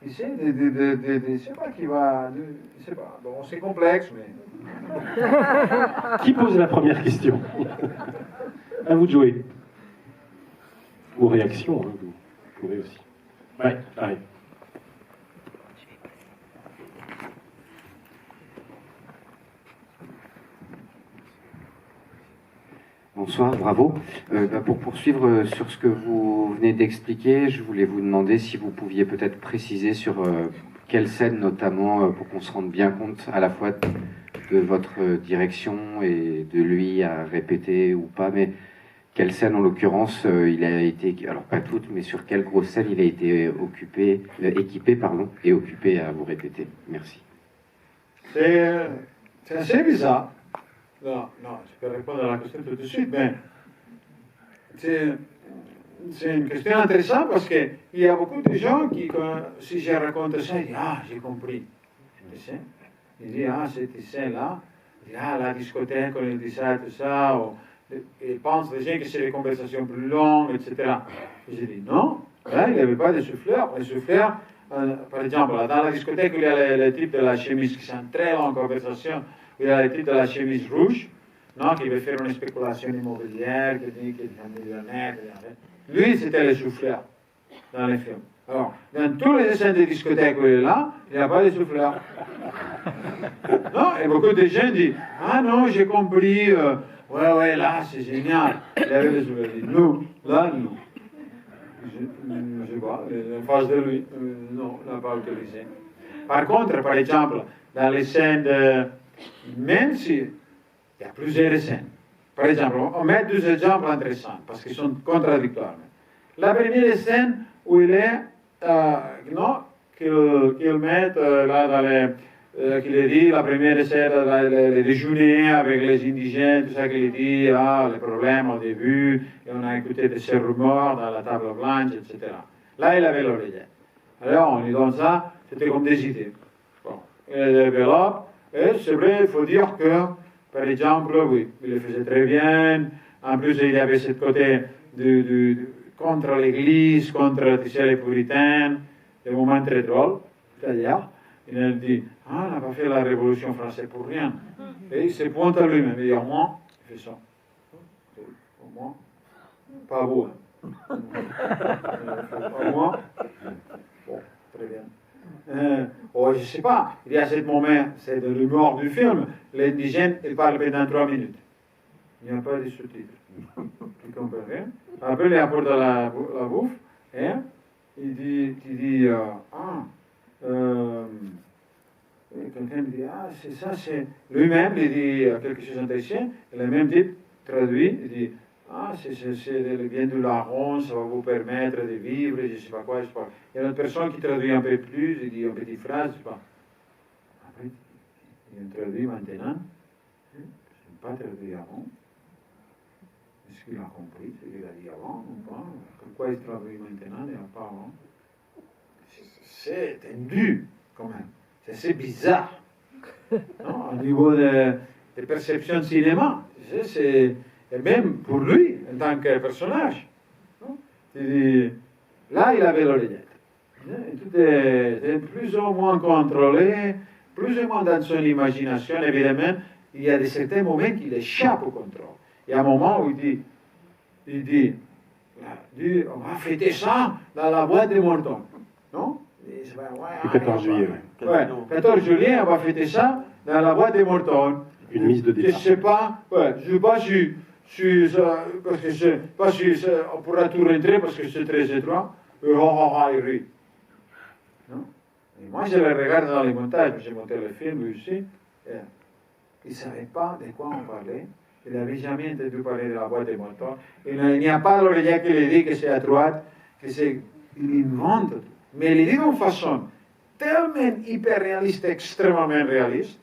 Tu sais, je sais pas, je sais pas, bon, c'est complexe, mais... Qui pose la première question? À vous de jouer. Ou réaction, hein, vous pouvez aussi. Ouais, pareil. Bonsoir, bravo. Pour poursuivre sur ce que vous venez d'expliquer, je voulais vous demander si vous pouviez peut-être préciser sur quelle scène notamment, pour qu'on se rende bien compte à la fois de votre direction et de lui à répéter ou pas, mais quelle scène en l'occurrence il a été, alors pas toutes, mais sur quelle grosse scène il a été équipé et occupé à vous répéter. Merci. C'est assez bizarre. Non, je peux répondre à la question tout de suite, mais c'est une question intéressante parce qu'il y a beaucoup de gens qui, si je raconte ça, ils disent « Ah, j'ai compris ». Ils disent « Ah, cette scène-là ». Ils disent « Ah, la discothèque, on dit ça, tout ça ». Ils pensent déjà que c'est des conversations plus longues, etc. Et je dis « Non, là, il n'y avait pas de souffleurs. Les souffleurs, par exemple, dans la discothèque, il y a le type de la chemise qui sont une très longue conversation. Il y a le type de la chemise rouge, non, qui veut faire une spéculation immobilière, qui dit qu'il est un millionnaire. Lui, c'était le souffleur dans les films. Alors, dans tous les scènes de discothèque où il est là, il n'y a pas de souffleur. Non, et beaucoup de gens disent, ah non, j'ai compris, ouais, là, c'est génial. Il y avait des souffleurs. Non, là, non. Je ne sais pas, en face de lui, non, il n'a pas autorisé. Par contre, par exemple, dans les scènes de... Même si il y a plusieurs scènes. Par exemple, on met deux exemples intéressants, parce qu'ils sont contradictoires. La première scène où il est, qu'il met là dans les... qu'il dit, la première scène, le déjeuner avec les indigènes, tout ça qu'il dit, les problèmes au début, et on a écouté de ces rumeurs dans la table blanche, etc. Là, il avait l'oreillette. Alors, on lui donne ça, c'était comme des idées. Bon, il les développe, et c'est vrai, il faut dire que, par exemple, oui, il le faisait très bien, en plus, il y avait ce côté contre l'Église, contre, tu sais, les puritains, des moments très drôles, d'ailleurs. Il dit, ah, on n'a pas fait la Révolution française pour rien. Et il se pointe à lui-même, il dit, au moins, il fait ça. Au moins, pas vous. Hein. Au moins, bon, très bien. Je ne sais pas, il y a ce moment, c'est de l'humour du film, l'indigène, il parle pendant 3 minutes. Il n'y a pas de sous-titres. Tu comprends? Après, il apporte la bouffe, et il dit, quelqu'un dit, c'est ça, c'est... Lui-même, il dit quelque chose d'intéressant, et le même type traduit, il dit, c'est le bien du larron, ça va vous permettre de vivre, je ne sais pas quoi, je sais pas. Il y a une autre personne qui traduit un peu plus, il dit une petite phrase, je sais pas. Après, il traduit maintenant, je n'ai pas traduit avant. Est-ce qu'il a compris ce qu'il a dit avant ou pas? Pourquoi il traduit maintenant et pas avant? C'est tendu, quand même. C'est assez bizarre. Non, au niveau de perception de cinéma. Et même pour lui, en tant que personnage. Non? Là, il avait l'oreillette. Tout est plus ou moins contrôlé, plus ou moins dans son imagination. Évidemment, il y a certains moments qu'il échappe au contrôle. Il y a un moment où il dit, on va fêter ça dans la boîte de Morton. Non? Le 14 juillet, oui. Ouais, 14 juillet, on va fêter ça dans la boîte de Morton. Une mise de départ. Je ne sais pas, parce que je sais pas si on pourra tout rentrer parce que c'est très étroit. Il rit. Non? Et moi, je le regarde dans les montages, j'ai monté le film aussi. Il ne savait pas de quoi on parlait. Il n'avait jamais entendu parler de la boîte de Morton. Il n'y a pas l'oreillette qui lui dit que c'est à droite, il invente tout. Mais il dit d'une façon tellement hyper réaliste, extrêmement réaliste,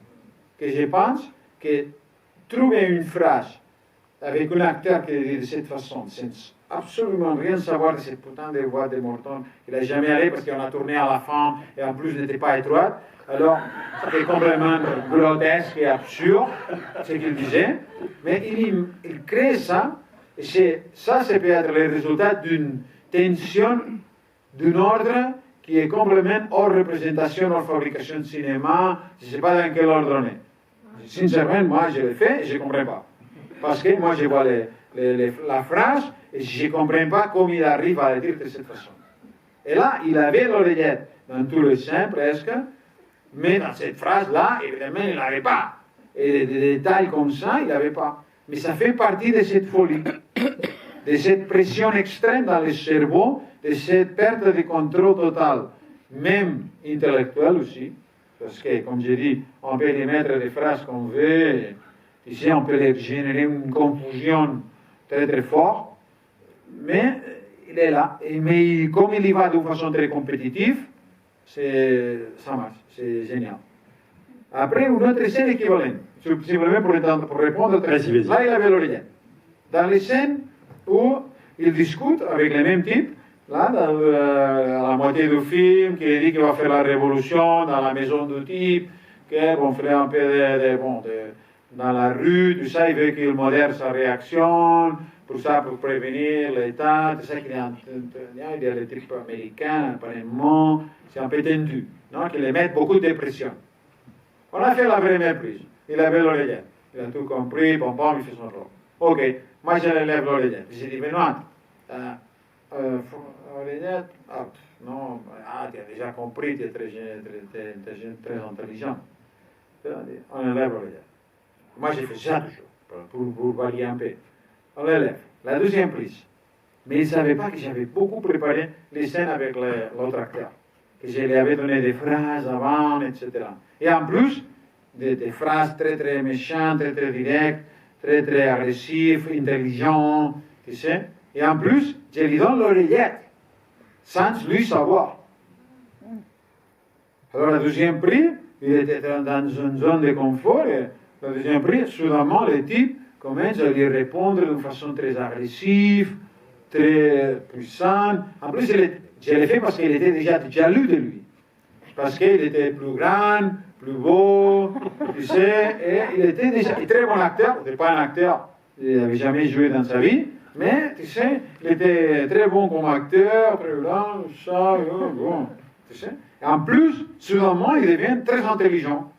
que je pense que trouver une phrase avec un acteur qui dit de cette façon, sans absolument rien savoir de cette putain de boîte de Morton, il n'a jamais allé parce qu'on a tourné à la fin et en plus n'était pas étroite. Alors, c'était complètement grotesque et absurde ce qu'il disait, mais il crée ça, et ça, c'est peut-être le résultat d'une tension, d'un ordre qui est complètement hors représentation, hors fabrication de cinéma, je ne sais pas dans quel ordre on est. Sincèrement, moi, je le fais et je ne comprends pas. Parce que moi, je vois la phrase et je ne comprends pas comment il arrive à le dire de cette façon. Et là, il avait l'oreillette dans tous les sens, presque, mais dans cette phrase-là, évidemment, il n'avait pas. Et des détails comme ça, il n'avait pas. Mais ça fait partie de cette folie, de cette pression extrême dans le cerveau, de cette perte de contrôle total, même intellectuelle aussi, parce que, comme je dis, on peut y mettre des phrases qu'on veut, ici on peut générer une confusion très très forte, mais il est là. Mais comme il y va d'une façon très compétitive, ça marche, c'est génial. Après, une autre scène équivalente, simplement pour répondre, là il avait l'oreillette. Dans les scènes où il discute avec les mêmes types, là, dans la moitié du film, qui dit qu'il va faire la révolution dans la maison du type, qu'on ferait un peu dans la rue, tout ça, il veut qu'il modère sa réaction, pour ça, pour prévenir l'État, tout ça, qu'il y a les types américains, apparemment, c'est un peu tendu, non? Qu'il les met beaucoup de pression. On a fait la première prise, il avait l'oreillette, il a tout compris, il fait son rôle. Ok, moi je lève l'oreillette, j'ai dit, Benoît, Oreillette, non, tu as déjà compris, tu es très intelligent. On enlève l'oreillette. Moi, j'ai fait ça toujours, pour varier un peu. On l'enlève. La deuxième prise. Mais il ne savait pas que j'avais beaucoup préparé les scènes avec l'autre acteur. Que je lui avais donné des phrases avant, etc. Et en plus, des phrases très très méchantes, très très directes, très très agressives, intelligentes, tu sais. Et en plus, je lui donne l'oreillette, sans lui savoir. Alors, le deuxième prix, il était dans une zone de confort, et le deuxième prix, soudainement, le type commence à lui répondre d'une façon très agressive, très puissante. En plus, je l'ai fait parce qu'il était déjà jaloux de lui. Parce qu'il était plus grand, plus beau, tu sais, et il était déjà un très bon acteur. Il n'était pas un acteur, il n'avait jamais joué dans sa vie, mais tu sais, il était très bon comme acteur, très blanc, ça, bon, tu sais. Et en plus, soudainement, il devient très intelligent.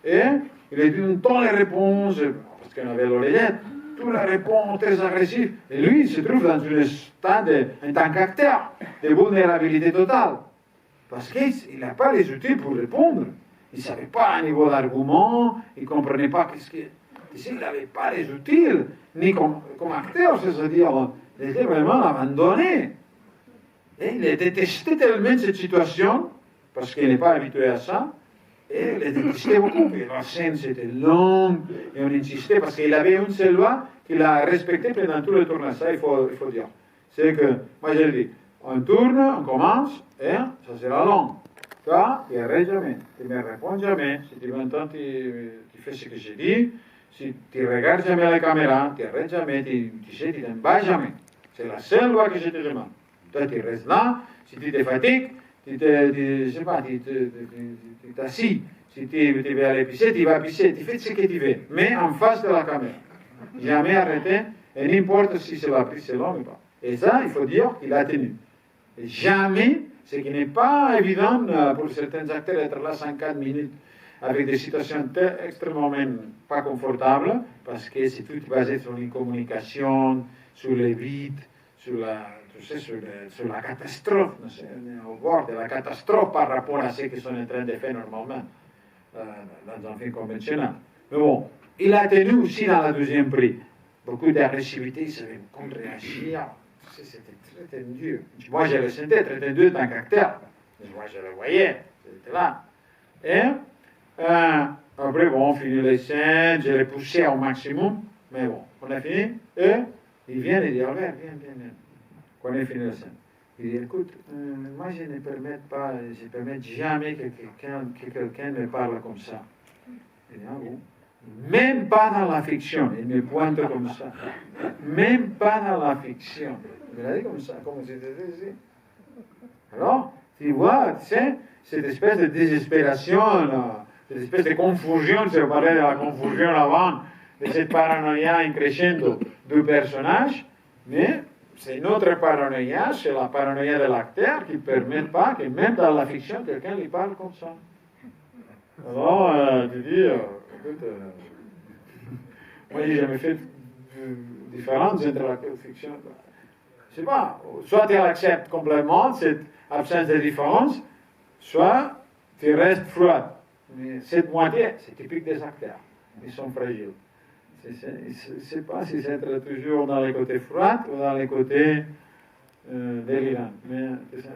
Et il a donne toutes les réponses, parce qu'il avait l'oreillette, toutes les réponses très agressives. Et lui, il se trouve dans un stade, en tant qu'acteur, de vulnérabilité totale. Parce qu'il n'a pas les outils pour répondre. Il ne savait pas un niveau d'argument, il ne comprenait pas qu'est-ce que... Il n'avait pas les outils, ni comme acteur, c'est-à-dire, il était vraiment abandonné. Et il a détesté tellement cette situation, parce qu'il n'est pas habitué à ça, et il a détesté beaucoup. Et la scène, c'était longue, et on insistait, parce qu'il avait une seule voix qu'il a respectée pendant tout le tournage. Ça, il faut dire. C'est que, moi, je dis, on tourne, on commence, et ça sera long. Toi, tu n'arrêtes jamais, tu ne me réponds jamais. Si tu m'entends, tu fais ce que je dis. Si tu regardes jamais la caméra, tu n'arrêtes jamais, tu sais, tu n'en vas jamais. C'est la seule voie que je te demande. Toi, tu restes là, si tu te fatigues, tu t'assis. Si tu veux aller pisser, tu vas pisser, tu fais ce que tu veux, mais en face de la caméra. Jamais arrêter, et n'importe si c'est la prise c'est long ou pas. Et ça, il faut dire qu'il a tenu. Et jamais, ce qui n'est pas évident pour certains acteurs d'être là 54 minutes avec des situations extrêmement pas confortables, parce que c'est tout basé sur une communication, sur les vides, sur la catastrophe, au bord de la catastrophe par rapport à ce qu'ils sont en train de faire normalement dans un film conventionnel. Mais bon, il a tenu aussi dans la deuxième prix. Beaucoup d'agressivité, il savait comment réagir. C'était très tendu. Moi, je le sentais très tendu dans l'acteur. Moi, je le voyais. C'était là. Et après, bon, on finit les scènes, je l'ai poussé au maximum. Mais bon, on a fini. Et il vient et dit, viens. Quand on a fini la scène. Il dit, écoute, moi, je ne permets jamais que quelqu'un me parle comme ça. Il dit, ah bon? Même pas dans la fiction, il me pointe comme ça. Même pas dans la fiction. Il me l'a dit comme ça, comme c'était ici. Alors, tu vois, tu sais, cette espèce de désespération, cette espèce de confusion, je parlais de la confusion avant, de cette paranoïa in crescendo du personnage, mais c'est notre paranoïa, c'est la paranoïa de l'acteur qui ne permet pas que même dans la fiction, quelqu'un lui parle comme ça. Alors, tu dis, écoute, moi j'ai jamais fait de différence entre la fiction. Je ne sais pas, soit tu l'acceptes complètement, cette absence de différence, soit tu restes froid. Mais cette moitié, c'est typique des acteurs. Ils sont fragiles. Je ne sais pas si c'est toujours dans les côtés froids ou dans les côtés délirants. Mais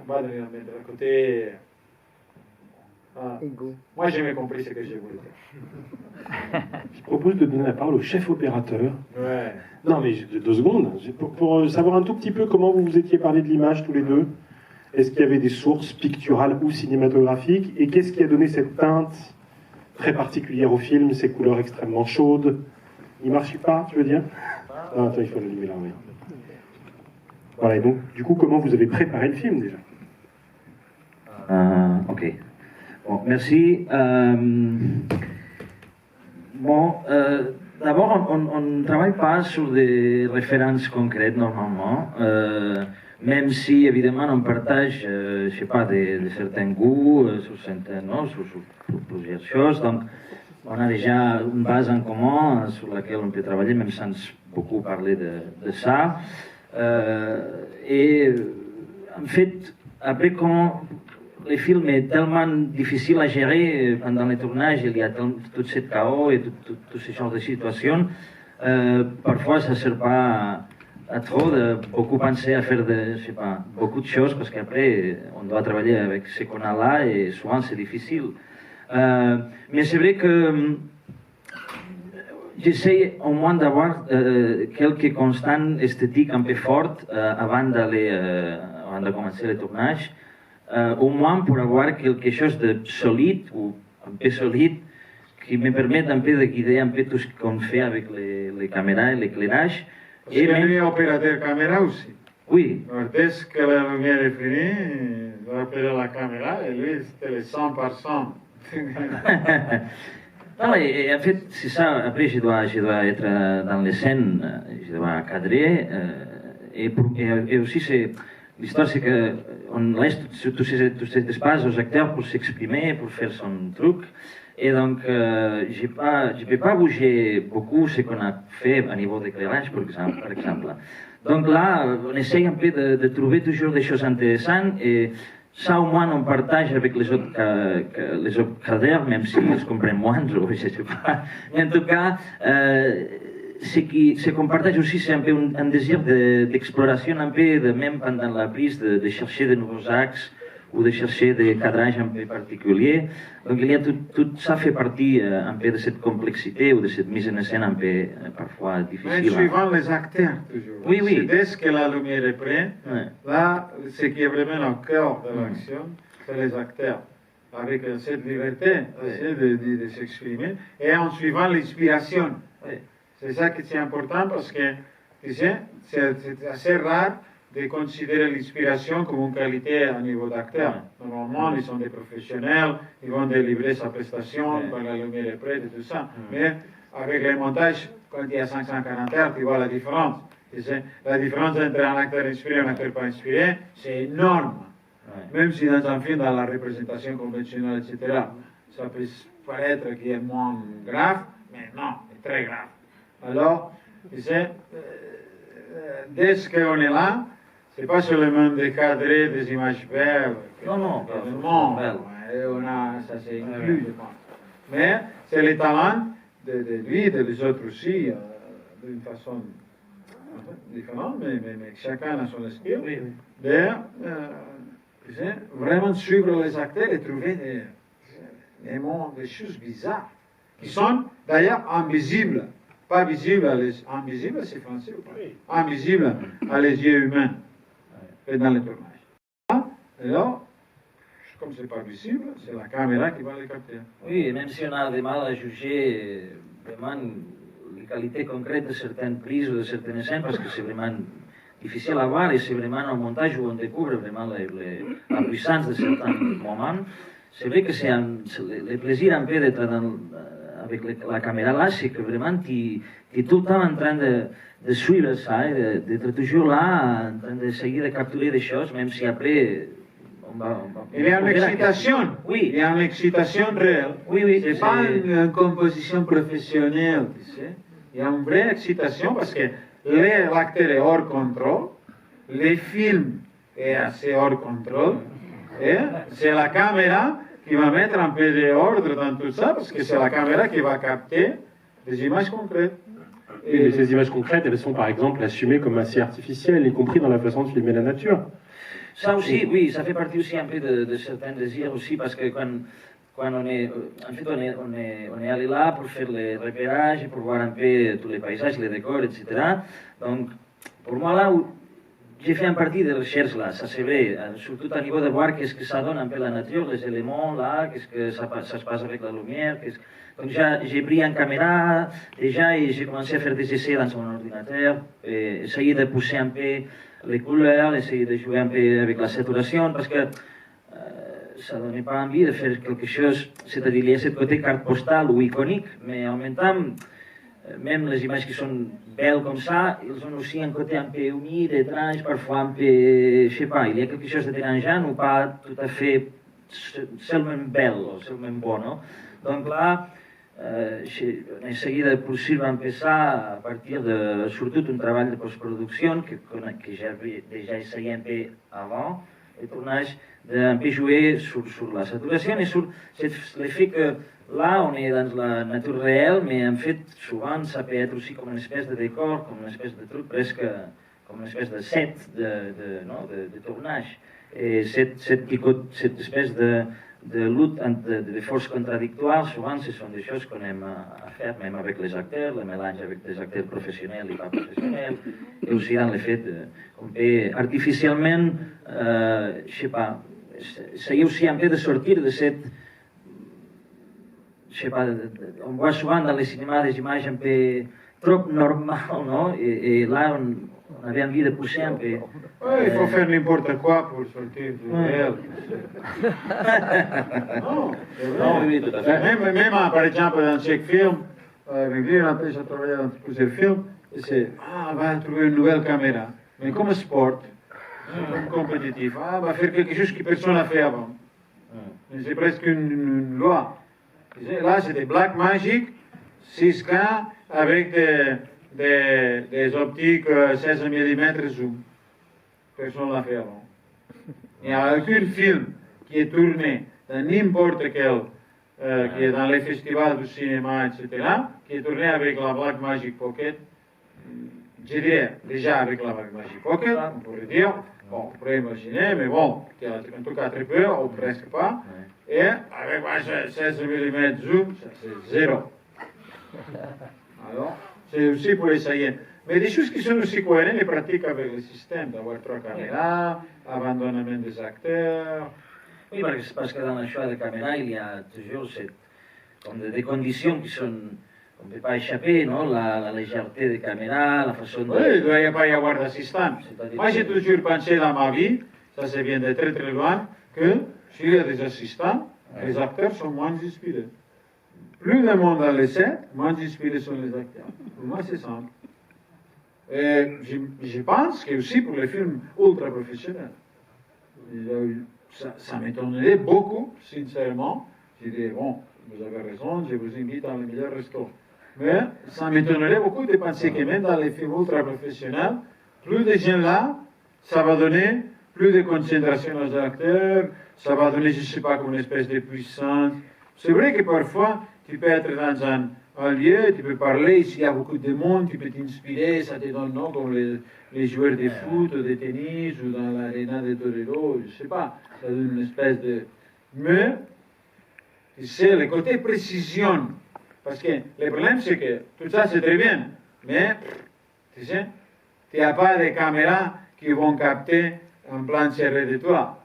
pas délirants, mais dans le côté... Moi, j'ai bien compris ce que j'ai voulu dire. Je propose de donner la parole au chef opérateur. Ouais. Non, mais 2 secondes. Pour savoir un tout petit peu comment vous vous étiez parlé de l'image tous les deux. Est-ce qu'il y avait des sources picturales ou cinématographiques? Et qu'est-ce qui a donné cette teinte très particulière au film, ces couleurs extrêmement chaudes? Il ne marche pas, tu veux dire? Ah, attends, il faut l'allumer là, oui. Voilà, et donc, du coup, comment vous avez préparé le film déjà? Ok. Bon, merci. D'abord, on ne travaille pas sur des références concrètes normalement, même si évidemment on partage, je ne sais pas, de certains goûts sur plusieurs choses. Donc, on a déjà une base en commun sur laquelle on peut travailler, même sans beaucoup parler de ça. Et en fait, après, quand le film est tellement difficile à gérer pendant le tournage, il y a tout ce chaos et tout ce genre de situations, parfois ça ne sert pas à trop de beaucoup penser à faire beaucoup de choses parce qu'après on doit travailler avec ce qu'on a là et souvent c'est difficile. Mais c'est vrai que j'essaie au moins d'avoir quelques constantes esthétiques un peu fortes avant de commencer le tournage, au moins pour avoir quelque chose de solide ou un peu solide qui me permette un peu de guider un peu tout ce qu'on fait avec les caméras et l'éclairage. Parce que lui est opérateur caméra aussi. Oui. Alors, dès que la lumière est finie, il doit opérer la caméra et lui, c'était le 100%. Non, et en fait, c'est ça. Après, je dois être dans les scènes, je dois cadrer. Et aussi, l'histoire, c'est qu'on laisse tout cet espace aux acteurs pour s'exprimer, pour faire son truc. Et donc, je ne peux pas bouger beaucoup ce qu'on a fait à niveau d'éclairage, par exemple. Donc là, on essaye un peu de trouver toujours des choses intéressantes et ça au moins on partage avec les autres cadres, même s'ils comprennent moins, je ne sais pas. Mais en tout cas, ce qu'on partage aussi, c'est un peu un désir d'exploration, un peu, même pendant la prise, de chercher de nouveaux axes ou de chercher des cadrages un peu particuliers. Donc il y a tout ça fait partie un peu de cette complexité ou de cette mise en scène un peu parfois difficile. Mais suivant les acteurs, toujours. Oui, oui. Dès que la lumière est prête, là, ce qui est vraiment au cœur de l'action, c'est les acteurs. Avec cette liberté, essayer de s'exprimer, et en suivant l'inspiration. C'est ça qui est important parce que, tu sais, c'est assez rare de considérer l'inspiration comme une qualité à niveau d'acteur. Normalement, ils sont des professionnels, ils vont délivrer sa prestation quand la lumière est prête et tout ça. Mais avec le montage, quand il y a 540 heures, tu vois la différence. Tu sais, la différence entre un acteur inspiré et un acteur pas inspiré, c'est énorme. Même si dans un film, dans la représentation conventionnelle, etc., ça peut paraître qu'il est moins grave, mais non, c'est très grave. Alors, tu sais, dès qu'on est là, c'est pas seulement de cadrer des images belles, non, ça c'est inclus, je pense. Mais c'est le talent de lui et des autres aussi, d'une façon différente, mais chacun a son style, de vraiment suivre les acteurs et trouver des choses bizarres, qui sont d'ailleurs invisibles. Pas visibles invisibles, c'est français ou pas? Invisibles à les yeux humains dans le tournage. Alors, comme c'est pas visible, c'est la caméra qui va les capter. Oui, même si on a du mal à juger vraiment les qualités concrètes de certaines prises ou de certaines scènes, parce que c'est vraiment difficile à voir et c'est vraiment un montage où on découvre vraiment la puissance de certains moments. C'est vrai que c'est le plaisir un peu d'être avec la caméra là, c'est que vraiment tu es tout le temps en train de suivre ça, d'être toujours là, en train d'essayer de capturer des choses, même si après il y a une excitation, oui. Il y a une excitation réelle. Oui, c'est pas une composition professionnelle, tu sais. Il y a une vraie excitation parce que l'acteur est hors contrôle, le film est assez hors contrôle, et c'est la caméra qui va mettre un peu d'ordre dans tout ça, parce que c'est la caméra qui va capter des images concrètes. Et ces images concrètes, elles sont par exemple assumées comme assez artificielles, y compris dans la façon de filmer la nature. Ça aussi, oui, ça fait partie aussi un peu de certains désirs aussi, parce que quand on est, en fait, on est allé là pour faire les repérages, pour voir un peu tous les paysages, les décors, etc. Donc, pour moi, là, j'ai fait une partie de recherche là, ça c'est vrai, surtout à niveau de voir qu'est-ce que ça donne un peu la nature, les éléments là, qu'est-ce que ça se passe avec la lumière. Donc j'ai pris une caméra déjà et j'ai commencé à faire des essais dans mon ordinateur, et essayer de pousser un peu les couleurs, essayer de jouer un peu avec la saturation, parce que ça ne donnait pas envie de faire quelque chose, c'est-à-dire il y a ce côté carte postale ou iconique, mais en même temps, même les images qui sont belles comme ça, ils ont aussi un côté un peu humide, étrange, parfois un peu, je sais pas, il y a quelque chose de dérangeant ou pas tout à fait seulement belle, seulement bon. Non? Donc là, enseguida de Pulsir va empezar a partir de, surtout, un treball de postproducció que ja seguíem bé avant, el tournage d'un peu jouer sur la saturació et sur l'effet que là on est dans la nature réelle, mais en fait souvent ça peut être aussi comme une espèce de décor, comme une espèce de truc presque comme une espèce de set de tournage. Et cette espèce de lutte de forces contradictoires, souvent ce sont des choses qu'on aime à faire, même avec les acteurs, le mélange avec des acteurs professionnels et pas professionnels, et aussi dans le fait qu'on peut artificiellement, je sais pas, essayer aussi un peu de sortir de cette, je sais pas, on voit souvent dans les cinémas des images un peu trop normales, non? Et là on avait envie de pousser un peu. Oui, il faut faire n'importe quoi pour sortir du réel. Non, oui, tout à fait. Même par exemple, dans chaque film, après j'ai travaillé dans plusieurs films, c'est on va trouver une nouvelle caméra. Mais comme sport, comme compétitif, on va faire quelque chose que personne n'a fait avant. C'est presque une loi. Là, c'est des Black Magic, 6K, avec des optiques 16 mm zoom. Personne ne l'a fait avant. Il n'y a aucun film qui est tourné dans n'importe quel, qui est dans les festivals du cinéma, etc., qui est tourné avec la Blackmagic Pocket. Je dirais déjà avec la Blackmagic Pocket, on pourrait dire, bon, on pourrait imaginer, mais bon, en tout cas très peu, ou presque pas. Et avec 16 mm zoom, c'est zéro. Alors, c'est aussi pour essayer. Mais des choses qui sont aussi cohérentes et pratiques avec le système, d'avoir 3 caméras, abandonnement des acteurs. Oui, parce que dans le choix de caméra, il y a toujours comme des conditions qui sont, on ne peut pas échapper, non? La légèreté des caméras, la façon de... Oui, il ne doit pas y avoir d'assistant. Moi, j'ai toujours pensé dans ma vie, ça se vient de très très loin, que s'il y a des assistants, les acteurs sont moins inspirés. Plus de monde dans les sets, moins inspirés sont les acteurs. Pour moi, c'est simple. Et je pense que aussi pour les films ultra professionnels, ça m'étonnerait beaucoup, sincèrement. Je dirais, bon, vous avez raison, je vous invite dans le meilleur restaurant. Mais ça m'étonnerait beaucoup de penser que même dans les films ultra professionnels, plus de gens là, ça va donner plus de concentration aux acteurs, ça va donner, je ne sais pas, comme une espèce de puissance. C'est vrai que parfois, tu peux être dans un lieu, tu peux parler, s'il y a beaucoup de monde, tu peux t'inspirer, ça te donne, non, comme les joueurs de foot, de tennis, ou dans l'aréna de Torero, je ne sais pas, ça donne une espèce de... Mais, c'est le côté précision, parce que le problème c'est que tout ça c'est très bien, mais, tu sais, tu n'as pas de caméras qui vont capter un plan serré de toi,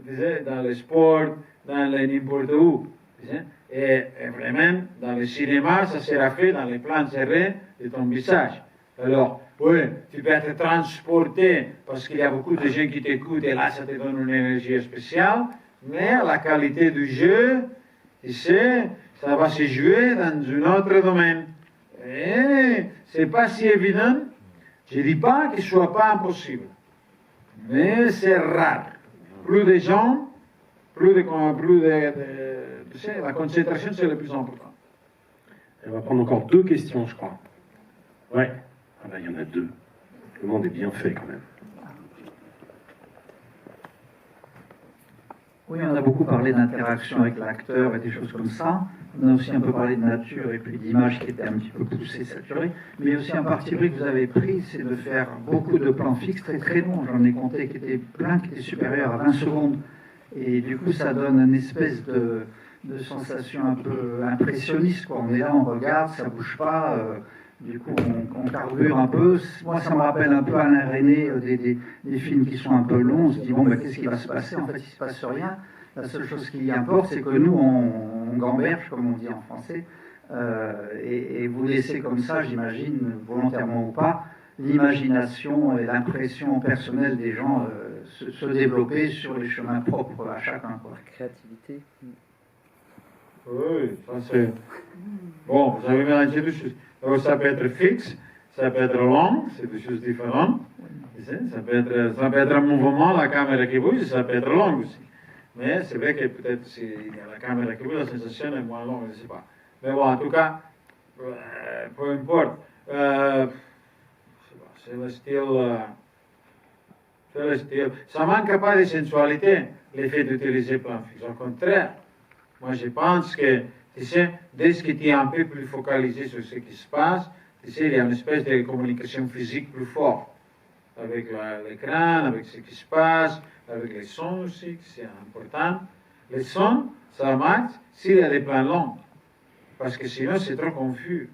tu sais, dans le sport, dans n'importe où, tu sais. Et vraiment, dans le cinéma, ça sera fait dans les plans serrés de ton visage. Alors, oui, tu peux être transporté parce qu'il y a beaucoup de gens qui t'écoutent et là, ça te donne une énergie spéciale, mais la qualité du jeu, tu sais, ça va se jouer dans un autre domaine. Et c'est pas si évident. Je ne dis pas que ce soit pas impossible, mais c'est rare. Plus de gens, plus de tu sais, la concentration, c'est le plus important. On va prendre encore 2 questions, je crois. Ouais. Ah ben, il y en a 2. Le monde est bien fait, quand même. Oui, on a beaucoup parlé d'interaction avec l'acteur et des choses comme ça. On a aussi un peu parlé de nature et puis d'image qui était un petit peu poussée, saturée. Mais aussi un parti pris que vous avez pris, c'est de faire beaucoup de plans fixes très très longs. J'en ai compté qui étaient plein, qui étaient supérieurs à 20 secondes. Et du coup, ça donne une espèce de sensation un peu impressionniste, quoi. On est là, on regarde, ça bouge pas, du coup on carbure un peu. Moi ça me rappelle un peu Alain René, des films qui sont un peu longs. On se dit bon, ben, qu'est-ce qui va se passer? En fait il se passe rien. La seule chose qui importe, c'est que nous on gamberge, comme on dit en français, et vous laissez comme ça, j'imagine, volontairement ou pas, l'imagination et l'impression personnelle des gens se développer sur les chemins propres à chacun, quoi. La créativité. Oui, ça c'est... Bon, vous avez mélangé deux choses. Alors, ça peut être fixe, ça peut être long, c'est deux choses différentes. Ça peut être un mouvement, la caméra qui bouge, ça peut être long aussi. Mais c'est vrai que peut-être si la caméra qui bouge, la sensation est moins longue, je ne sais pas. Mais bon, en tout cas, peu importe. C'est le style. C'est le style. Ça ne manque pas de sensualité, le fait d'utiliser plan fixe. Au contraire, moi je pense que, tu sais, dès que tu es un peu plus focalisé sur ce qui se passe, tu sais, il y a une espèce de communication physique plus forte. Avec l'écran, avec ce qui se passe, avec les sons aussi, c'est important. Les sons, ça marche s'il y a des plans longs, parce que sinon c'est trop confus.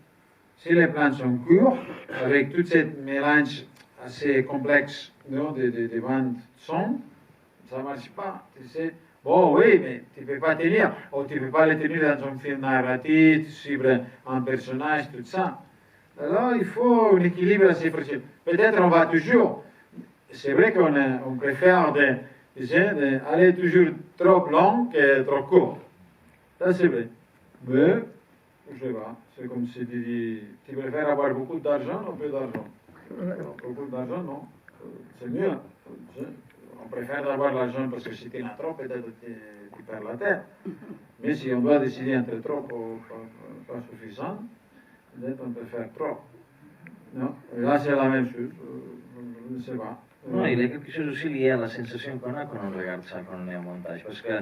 Si les plans sont courts, avec tout ce mélange assez complexe de bandes son, ça ne marche pas. Tu sais. Bon, oui, mais tu ne peux pas tenir, ou tu ne peux pas le tenir dans un film narratif, suivre un personnage, tout ça. Alors, il faut un équilibre assez précis. Peut-être on va toujours, c'est vrai qu'on préfère aller toujours trop long que trop court. Ça, c'est vrai. Mais, je sais pas, c'est comme si tu dis, tu préfères avoir beaucoup d'argent ou peu d'argent? Beaucoup d'argent, non. C'est mieux. On préfère avoir l'argent parce que si tu en as trop, peut-être tu perds la tête. Mais si on doit décider entre trop ou pas suffisant, peut-être on peut faire trop. Non, là c'est la même chose, je ne sais pas. Non, il y a quelque chose aussi lié à la sensation qu'on a quand on regarde ça, quand on est en montage, parce que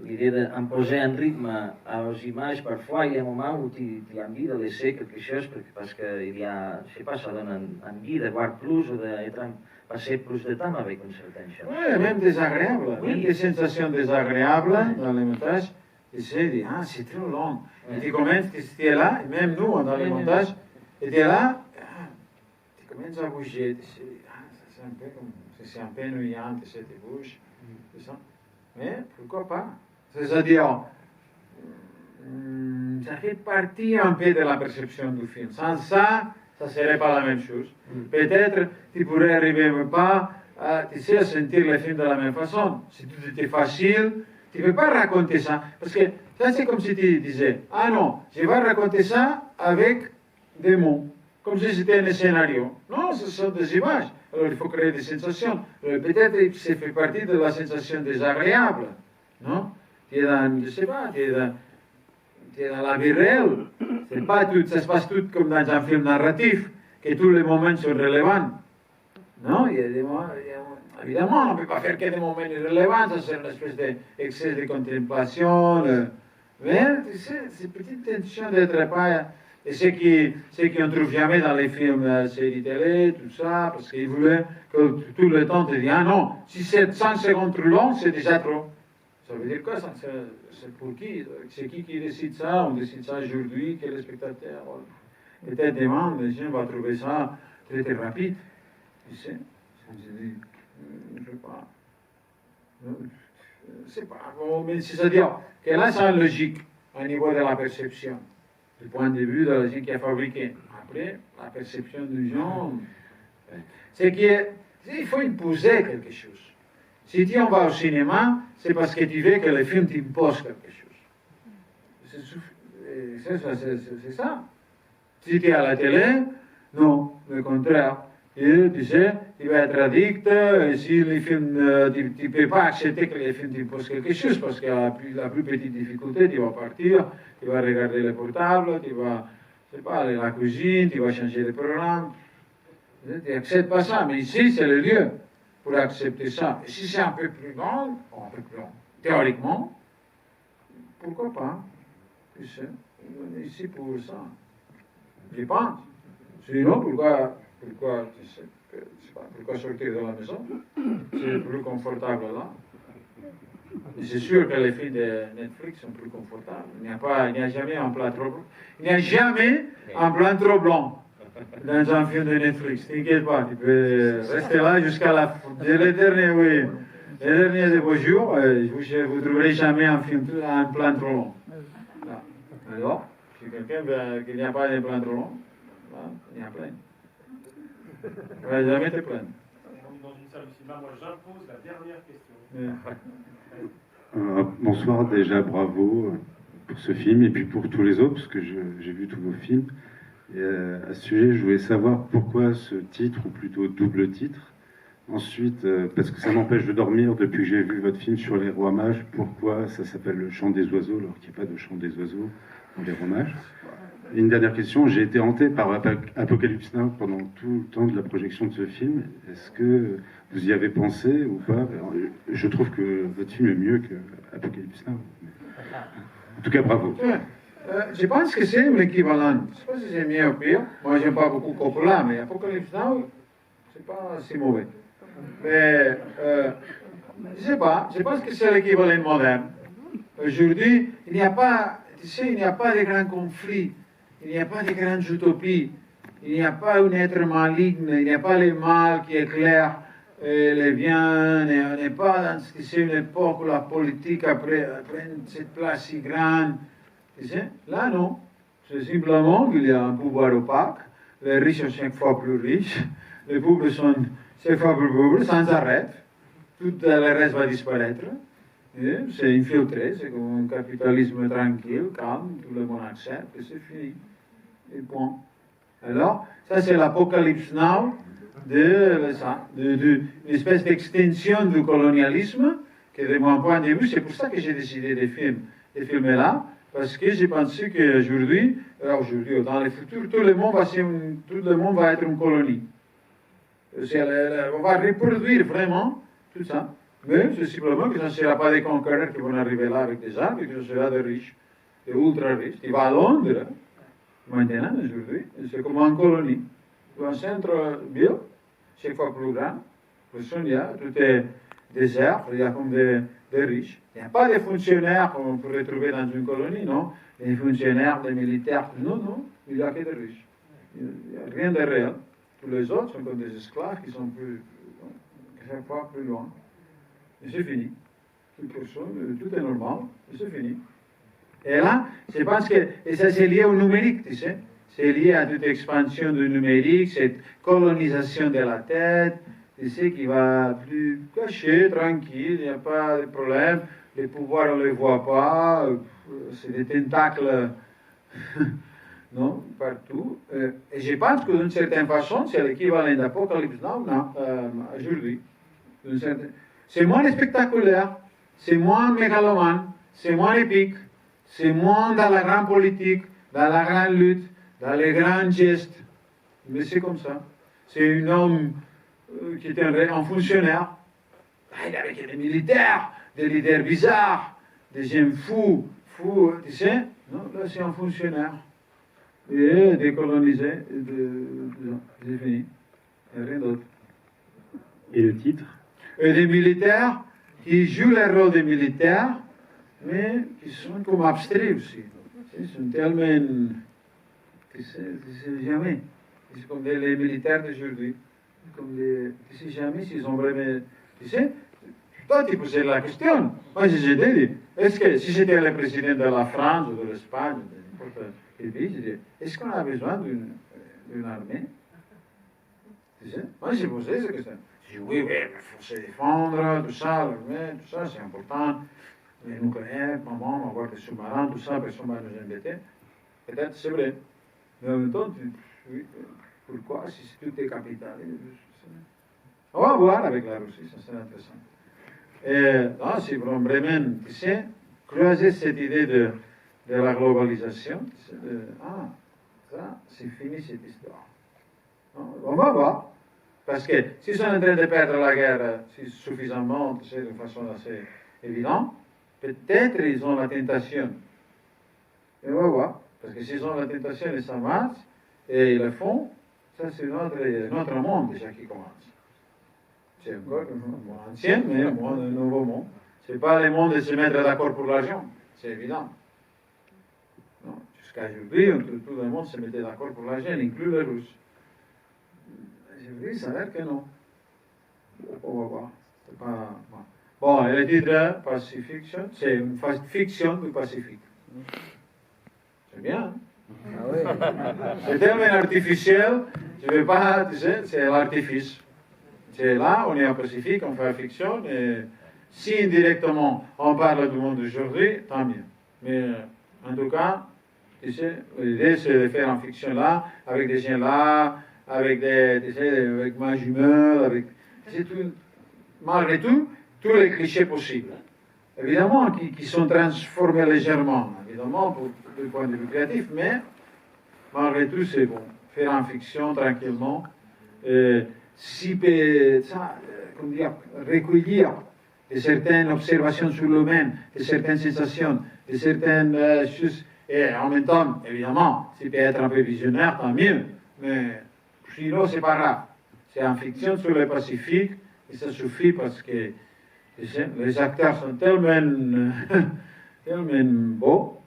l'idée d'imposer un rythme aux images, parfois il y a un moment où tu as envie de laisser quelque chose, parce qu'il y a, je ne sais pas, ça donne envie de voir plus ou de passer plus de temps avec une certaine chose. Oui, même désagréable, oui. Même des sensations désagréables dans le montage, tu sais, c'est trop long. Et tu commences, tu es là, et même nous, dans le montage, et tu es là, tu commences à bouger, tu sais, c'est un peu ennuyant, tu sais, tu bouges, c'est ça. Mais pourquoi pas? C'est-à-dire, ça fait partie un peu de la perception du film. Sans ça, ça ne serait pas la même chose. Peut-être tu pourrais arriver même pas tu sais, à sentir le film de la même façon. Si tout était facile, tu ne peux pas raconter ça. Parce que ça, c'est comme si tu disais, ah non, je vais raconter ça avec des mots, comme si c'était un scénario. Non, ce sont des images. Alors il faut créer des sensations. Peut-être que ça fait partie de la sensation désagréable. Non? Tu es dans, je ne sais pas, tu es dans la vie réelle. C'est pas tout, ça se passe tout comme dans un film narratif, que tous les moments sont relevants. Non, il y a des moments, évidemment, on ne peut pas faire que des moments irrelevants, ça c'est une espèce d'excès de contemplation. Mais, tu sais, ces petites tensions d'être pas. Et ce qu'on ne trouve jamais dans les films, séries télé, tout ça, parce qu'ils voulaient que tout le temps te dise, ah non, si c'est 100 secondes trop long, c'est déjà trop. Ça veut dire quoi? C'est pour qui? C'est qui décide ça? On décide ça aujourd'hui, quel est le spectateur? Peut-être demain, les gens vont trouver ça très, très rapide. Tu sais? Je ne sais pas. C'est pas bon, mais c'est-à-dire que là, c'est une logique au niveau de la perception, du point de vue de la gens qui a fabriqué. Après, la perception du genre, c'est qu'il faut imposer quelque chose. Si tu en vas au cinéma, c'est parce que tu veux que le film t'impose quelque chose. C'est ça. Si tu es à la télé, non, le contraire. Et tu sais, tu vas être addict, et si les films, tu ne peux pas accepter que les films t'imposent quelque chose, parce que la plus petite difficulté, tu vas partir, tu vas regarder le portable, tu vas, je sais pas, aller à la cuisine, tu vas changer de programme. Tu n'acceptes pas ça, mais ici, c'est le lieu pour accepter ça. Et si c'est un peu plus long, théoriquement, pourquoi pas? Tu sais, on est ici pour ça. Je pense. Sinon, pourquoi sortir de la maison? C'est plus confortable là. Et c'est sûr que les films de Netflix sont plus confortables. Il n'y a jamais un plan trop blanc. Il n'y a jamais un plan trop blanc dans un film de Netflix. T'inquiète pas, tu peux rester là jusqu'à la fin. Les derniers de vos jours, vous ne trouverez jamais un plan trop long. Là. Alors, si quelqu'un veut qu'il n'y a pas de plan trop long, là, il y a plein. Tu ne vas jamais te plaindre. On est dans une salle de cinéma, moi j'impose la dernière question. Bonsoir, déjà bravo pour ce film et puis pour tous les autres, parce que j'ai vu tous vos films. Et à ce sujet, je voulais savoir pourquoi ce titre, ou plutôt double titre. Ensuite, parce que ça m'empêche de dormir depuis que j'ai vu votre film sur les rois mages, pourquoi ça s'appelle Le Chant des oiseaux alors qu'il n'y a pas de Chant des oiseaux? les hommages. Et une dernière question, j'ai été hanté par Apocalypse Now pendant tout le temps de la projection de ce film. Est-ce que vous y avez pensé ou pas? Je trouve que votre film est mieux que Apocalypse Now. En tout cas, bravo. Je pense que c'est un équivalent. Je ne sais pas si c'est mieux ou pire. Moi, j'aime pas beaucoup Coppola, mais Apocalypse Now, c'est pas si mauvais. Mais je sais pas. Je pense que c'est l'équivalent moderne. Aujourd'hui, il n'y a pas, tu sais, il n'y a pas de grands conflits. Il n'y a pas de grandes utopies. Il n'y a pas un être maligne. Il n'y a pas le mal qui éclaire le bien. Et on n'est pas dans une époque où la politique a pris cette place si grande. Tu sais, là, non. C'est simplement qu'il y a un pouvoir opaque. Les riches sont 5 fois plus riches. Les pauvres sont 5 fois plus pauvres, sans arrêt. Tout le reste va disparaître. C'est infiltré, c'est comme un capitalisme tranquille, calme, tout le monde accepte, et c'est fini. Et point. Alors, ça c'est l'apocalypse now d'une espèce d'extension du colonialisme, que de mon point de vue, c'est pour ça que j'ai décidé de filmer là, parce que j'ai pensé qu'aujourd'hui, dans le futur, tout le monde va être une colonie. On va reproduire vraiment tout ça. Mais c'est simplement que ce ne sera pas des conquérants qui vont arriver là avec des armes, mais que ce sera des riches, des ultra riches. Tu vas à Londres, maintenant, aujourd'hui, c'est comme en colonie. Tu vas au centre-ville, 5 fois plus grand, personne y a, tout est désert, il y a comme des riches. Il n'y a pas de fonctionnaires qu'on pourrait trouver dans une colonie, non. Des fonctionnaires, des militaires, non, il n'y a que des riches. Il n'y a rien de réel. Tous les autres sont comme des esclaves qui sont 5 fois plus loin. Et c'est fini. Tout est normal, et c'est fini. Et là, je pense que ça c'est lié au numérique, tu sais. C'est lié à toute expansion du numérique, cette colonisation de la tête, tu sais, qui va plus caché, tranquille, il n'y a pas de problème. Les pouvoirs, on ne les voit pas, c'est des tentacles non, partout. Et je pense que d'une certaine façon, c'est l'équivalent d'Apocalypse Now aujourd'hui. C'est moins spectaculaire, c'est moins mégalomane, c'est moins épique, c'est moins dans la grande politique, dans la grande lutte, dans les grands gestes. Mais c'est comme ça. C'est un homme qui était un fonctionnaire. Il avait des militaires, des leaders bizarres, des gens fous, tu sais. Non, là, c'est un fonctionnaire. Et décolonisé, c'est fini. Il n'y a rien d'autre. Et le titre? Et des militaires qui jouent le rôle des militaires, mais qui sont comme abstraits aussi. Ils sont tellement... Tu sais jamais. C'est comme les militaires d'aujourd'hui. Tu sais jamais s'ils ont vraiment... Tu sais, toi tu posais la question. Moi j'ai dit, est-ce que si j'étais le président de la France ou de l'Espagne, de n'importe quel pays, je dis, est-ce qu'on a besoin d'une armée? Tu sais, moi j'ai posé cette question. Je dis, oui, mais il faut se défendre, tout ça, l'armée, tout ça, c'est important. Les nucléaires, maman, on va avoir des sous-marins, tout ça, personne ne va nous embêter. Peut-être c'est vrai. Mais en même temps, oui, pourquoi, si tout est capital? On va voir avec la Russie, ça sera intéressant. Et là, c'est vraiment, tu sais, croiser cette idée de la globalisation, ça, c'est fini cette histoire. On va voir. Parce que s'ils sont en train de perdre la guerre suffisamment, tu sais, de façon assez évidente, peut-être ils ont la tentation. Et on va voir. Parce que s'ils ont la tentation et ça marche, et ils le font, ça c'est notre monde déjà qui commence. C'est encore un monde ancien, mais un nouveau monde. Ce n'est pas le monde de se mettre d'accord pour l'argent, c'est évident. Jusqu'à aujourd'hui, tout le monde se mettait d'accord pour l'argent, inclus les Russes. Aujourd'hui, ça a l'air que non. On va voir. C'est pas... Bon, et le titre Pacifiction, c'est une fiction du Pacifique. C'est bien, hein? Ah oui. C'est tellement artificiel, je ne veux pas, tu sais, c'est l'artifice. C'est là, on est en Pacifique, on fait la fiction, et si indirectement on parle du monde d'aujourd'hui, tant mieux. Mais en tout cas, tu sais, l'idée c'est de faire en fiction là, avec des gens là, avec des, tu sais, avec ma jumelle, avec, c'est tout, malgré tout, tous les clichés possibles. évidemment, qui sont transformés légèrement, évidemment, du point de vue créatif, mais malgré tout, c'est bon. Faire en fiction tranquillement, comment dire, recueillir de certaines observations sur l'humain, de certaines sensations, de certaines choses, et en même temps, évidemment, si peut être un peu visionnaire, tant mieux, mais sinon, c'est pas grave. C'est en fiction sur le Pacifique, et ça suffit parce que les acteurs sont tellement, tellement beaux,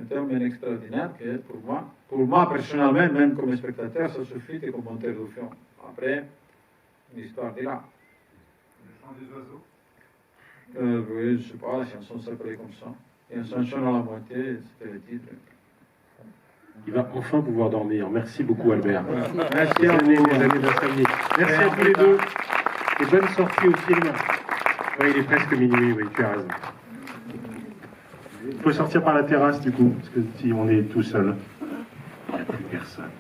tellement extraordinaires que pour moi personnellement, même comme spectateur, ça suffit de commenter le film. Après, l'histoire est là. Le chant des oiseaux Oui, je ne sais pas, la chanson s'appelait comme ça. Et un chanson à la moitié, c'était le titre. Il va enfin pouvoir dormir. Merci beaucoup, Albert. Merci à vous. Les années d'insomnie. Merci à tous les deux. Et bonne sortie au film. Oui, il est presque minuit, oui, tu as raison. Il faut sortir par la terrasse, du coup, parce que si on est tout seul, il n'y a plus personne.